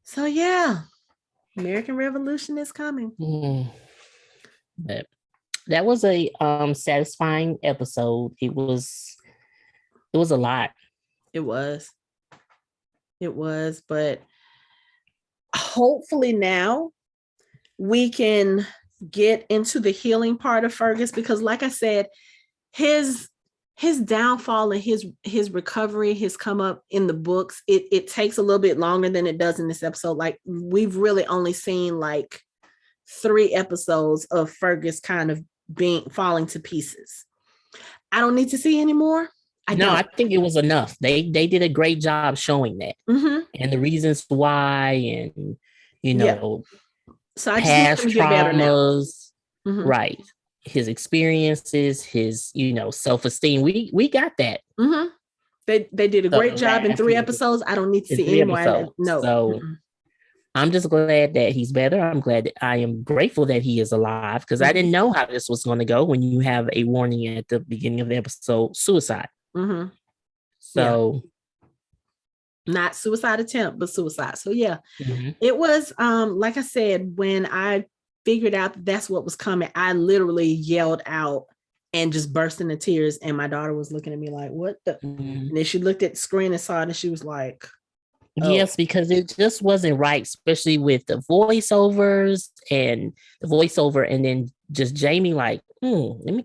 So, yeah, American Revolution is coming. But that was a satisfying episode. It was a lot. It was, but hopefully now we can get into the healing part of Fergus, because like I said, his downfall and his recovery has come up in the books. It takes a little bit longer than it does in this episode. Like, we've really only seen like 3 episodes of Fergus kind of falling to pieces. I don't need to see anymore. I No, I don't. think it was enough. They did a great job showing that Mm-hmm. and the reasons why, and you Yeah. know, So I just need them past to get better now. traumas, Mm-hmm. right? His experiences, his self esteem. We got that. Mm-hmm. They did a great So job in that 3 episodes. I don't need to in see three any more. episodes. No. So Mm-mm. I'm just glad that he's better. I'm glad that I am grateful that he is alive because I Mm-hmm. didn't know how this was going to go when you have a warning at the beginning of the episode, suicide. Mm-hmm. Yeah. So Not suicide attempt, but suicide. So yeah, mhm. it was like I said, when I figured out that that's what was coming, I literally yelled out and just burst into tears. And my daughter was looking at me like, what the? Mhm. And then she looked at the screen and saw it and she was like, oh. Yes, because it just wasn't right, especially with the voiceovers and the voiceover, and then just Jamie like, let me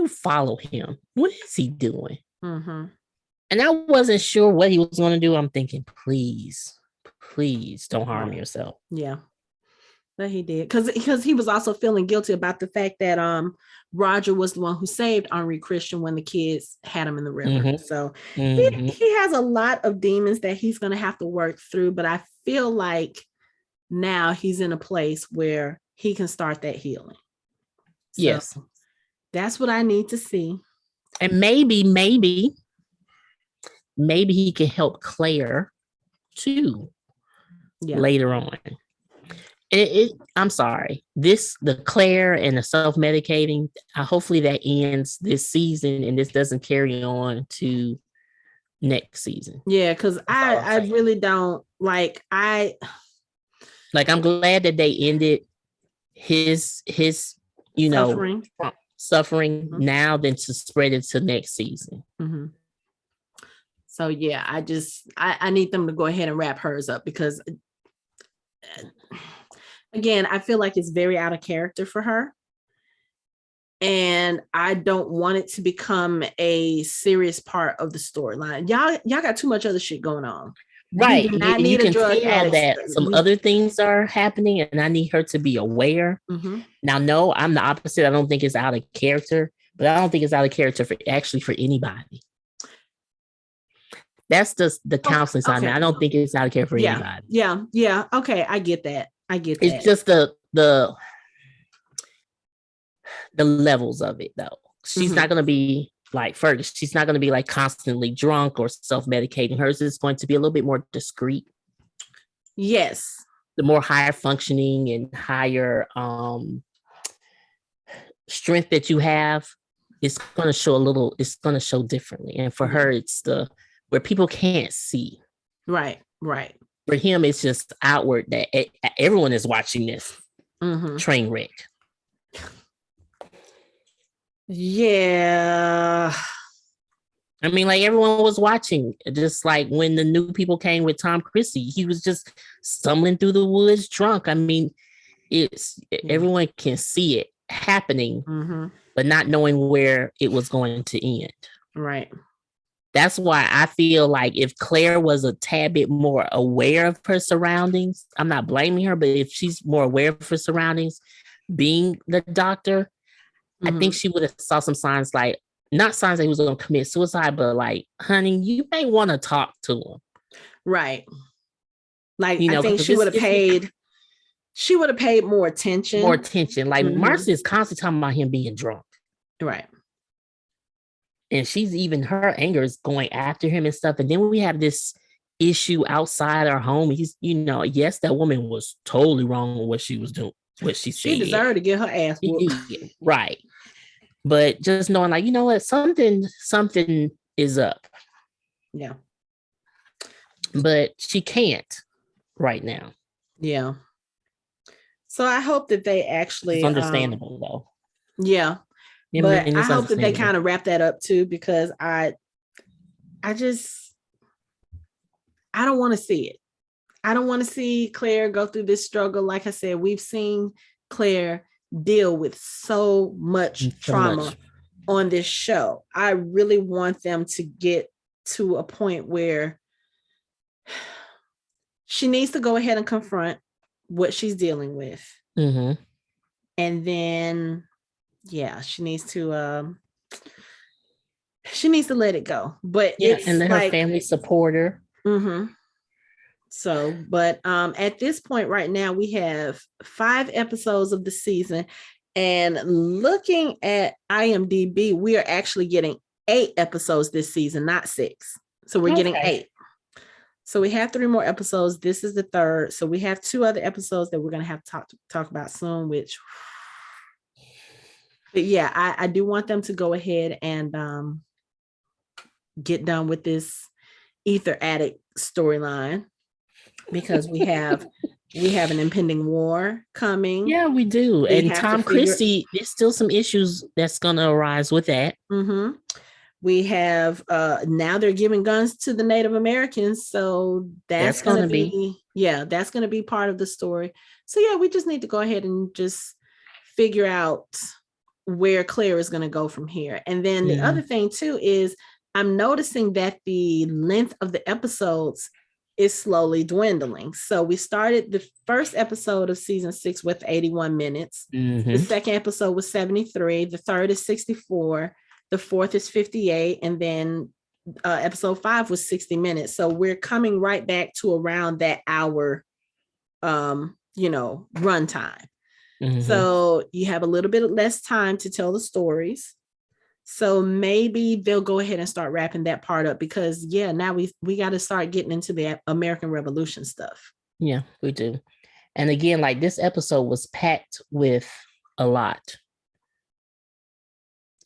follow him. What is he doing? Mm-hmm. And I wasn't sure what he was going to do. I'm thinking, please don't harm Right. yourself. Yeah. That he did. Because he was also feeling guilty about the fact that Roger was the one who saved Henri Christian when the kids had him in the river. Mm-hmm. So Mm-hmm. he has a lot of demons that he's gonna have to work through. But I feel like now he's in a place where he can start that healing. So Yes. that's what I need to see. And maybe he can help Claire too Yeah. later on. I'm sorry. The Claire and the self-medicating, hopefully that ends this season and this doesn't carry on to next season. Yeah, because I saying. really don't like I'm glad that they ended his suffering. suffering Mhm. now than to spread it to next season. Mm-hmm. So yeah, I need them to go ahead and wrap hers up because again, I feel like it's very out of character for her. And I don't want it to become a serious part of the storyline. Y'all got too much other shit going on. Right. We do not You need a can drug tell addict. that some other things are happening and I need her to be aware. Mm-hmm. Now, no, I'm the opposite. I don't think it's out of character, but I don't think it's out of character for anybody. That's just the counseling side. I don't think it's out of character for anybody. Yeah. Okay, I get that. It's just the levels of it, though. She's not going to be like Fergus. She's not going to be like constantly drunk or self-medicating. Hers is going to be a little bit more discreet. Yes. The more higher functioning and higher strength that you have, it's going to show it's going to show differently. And for her, it's where people can't see. Right. For him, it's just outward that everyone is watching this train wreck. Yeah. I mean, like everyone was watching, just like when the new people came with Tom Christie, he was just stumbling through the woods drunk. I mean, everyone can see it happening, but not knowing where it was going to end. Right. That's why I feel like if Claire was a tad bit more aware of her surroundings, I'm not blaming her, but if she's more aware of her surroundings, being the doctor, I think she would have saw some signs, like not signs that he was going to commit suicide, but like, honey, you may want to talk to him. Right. Like, I think she would have paid more attention. Like Marcy is constantly talking about him being drunk. Right. And her anger is going after him and stuff. And then we have this issue outside our home. He's, yes, that woman was totally wrong with what she was doing, what she said. She deserved to get her ass whooped. Right. But just knowing, like, you know what, something is up. Yeah. But she can't right now. Yeah. So I hope that they actually... It's understandable, though. Yeah. But I hope that they kind of wrap that up, too, because I don't want to see it. I don't want to see Claire go through this struggle. Like I said, we've seen Claire deal with so much trauma on this show. I really want them to get to a point where she needs to go ahead and confront what she's dealing with. And then, she needs to she needs to let it go. But Yeah, it's and then her like, family supporter. mm-hmm. So, but at this point right now, we have 5 episodes of the season. And looking at IMDb, we are actually getting 8 episodes this season, not 6. So we're getting Okay. 8. So we have 3 more episodes. This is the 3rd. So we have 2 other episodes that we're going to have to talk about soon, which, but yeah, I do want them to go ahead and get done with this ether addict storyline, because we have an impending war coming. Yeah, we do. They And have to Tom figure. Christie, there's still some issues that's going to arise with that. Mm-hmm. We have now they're giving guns to the Native Americans, so that's going to be that's going to be part of the story. So yeah, we just need to go ahead and just figure out where Claire is going to go from here. And then the other thing too is I'm noticing that the length of the episodes is slowly dwindling. So we started the first episode of season 6 with 81 minutes. The second episode was 73. The third is 64. The fourth is 58. And then episode 5 was 60 minutes. So we're coming right back to around that hour, runtime. So you have a little bit less time to tell the stories. So maybe they'll go ahead and start wrapping that part up, because now we got to start getting into the American Revolution stuff. Yeah, we do. And again, like, this episode was packed with a lot.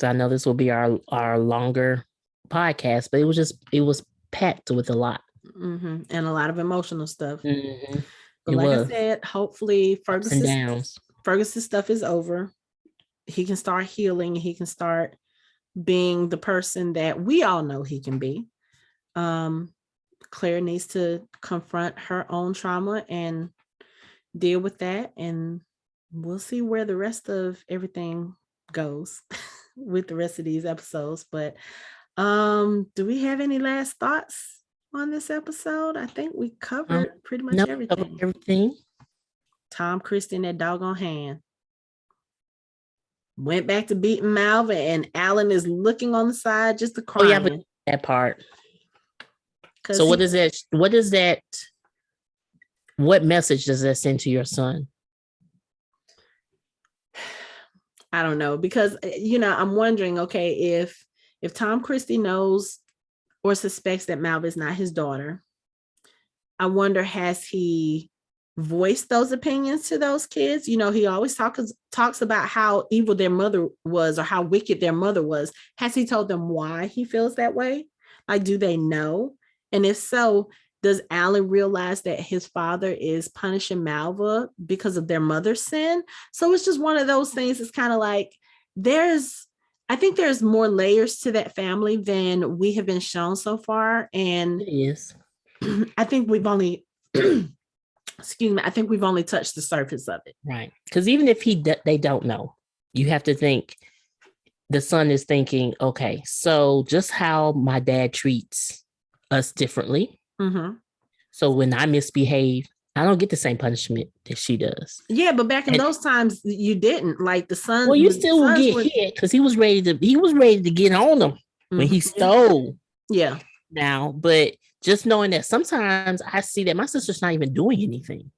So I know this will be our longer podcast, but it was packed with a lot. And a lot of emotional stuff. But I said, hopefully Ferguson's stuff is over. He can start healing. He can start being the person that we all know he can be. Claire needs to confront her own trauma and deal with that, and we'll see where the rest of everything goes with the rest of these episodes. But do we have any last thoughts on this episode? I think we covered pretty much everything. Tom Christie and that doggone hand. Went back to beating Malva, and Alan is looking on the side just to cry. Oh, yeah, but that part. So what is that? What is that? What message does that send to your son? I don't know, because I'm wondering, okay, if Tom Christie knows or suspects that Malva is not his daughter, I wonder, has he voiced those opinions to those kids? He always talks about how evil their mother was, or how wicked their mother was. Has he told them why he feels that way? Like, do they know? And if so, does Alan realize that his father is punishing Malva because of their mother's sin? So it's just one of those things. It's kind of like I think there's more layers to that family than we have been shown so far. And it is. I think we've only I think we've only touched the surface of it. Right. Because even if they don't know, you have to think the son is thinking, okay, so just how my dad treats us differently. So when I misbehave, I don't get the same punishment that she does. Yeah, but back in those times, you didn't. Like, the son. Well, you still will get hit, because he was ready to get on him when he stole. Yeah. Now, but just knowing that sometimes I see that my sister's not even doing anything.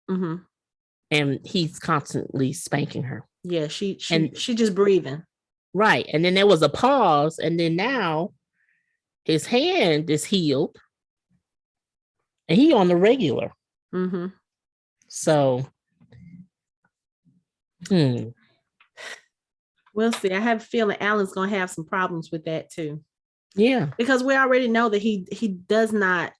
And he's constantly spanking her. Yeah, she just breathing. Right. And then there was a pause, and then now his hand is healed. And he on the regular. So, we'll see. I have a feeling Alan's going to have some problems with that too. Yeah. Because we already know that he does not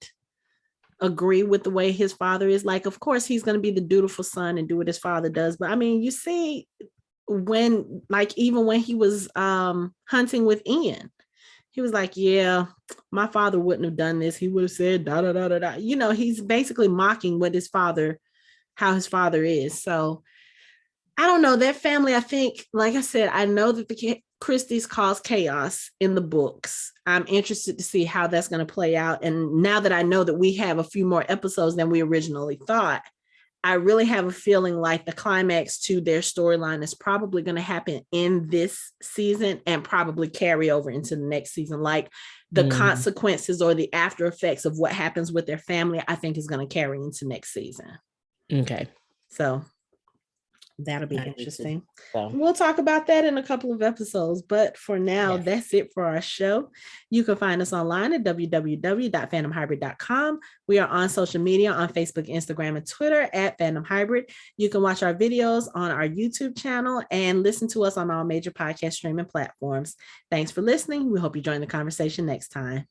agree with the way his father is. Like, of course, he's going to be the dutiful son and do what his father does. But I mean, you see, even when he was hunting with Ian, he was like, yeah, my father wouldn't have done this. He would have said, da, da, da, da, da. He's basically mocking how his father is. So I don't know, that family. I think, like I said, I know that the Christies cause chaos in the books. I'm interested to see how that's going to play out. And now that I know that we have a few more episodes than we originally thought, I really have a feeling like the climax to their storyline is probably going to happen in this season and probably carry over into the next season. Like the consequences or the after effects of what happens with their family, I think is going to carry into next season. Okay. So that'll be interesting. So. We'll talk about that in a couple of episodes. But for now, that's it for our show. You can find us online at www.fandomhybrid.com. We are on social media on Facebook, Instagram, and Twitter at Fandom Hybrid. You can watch our videos on our YouTube channel and listen to us on all major podcast streaming platforms. Thanks for listening. We hope you join the conversation next time.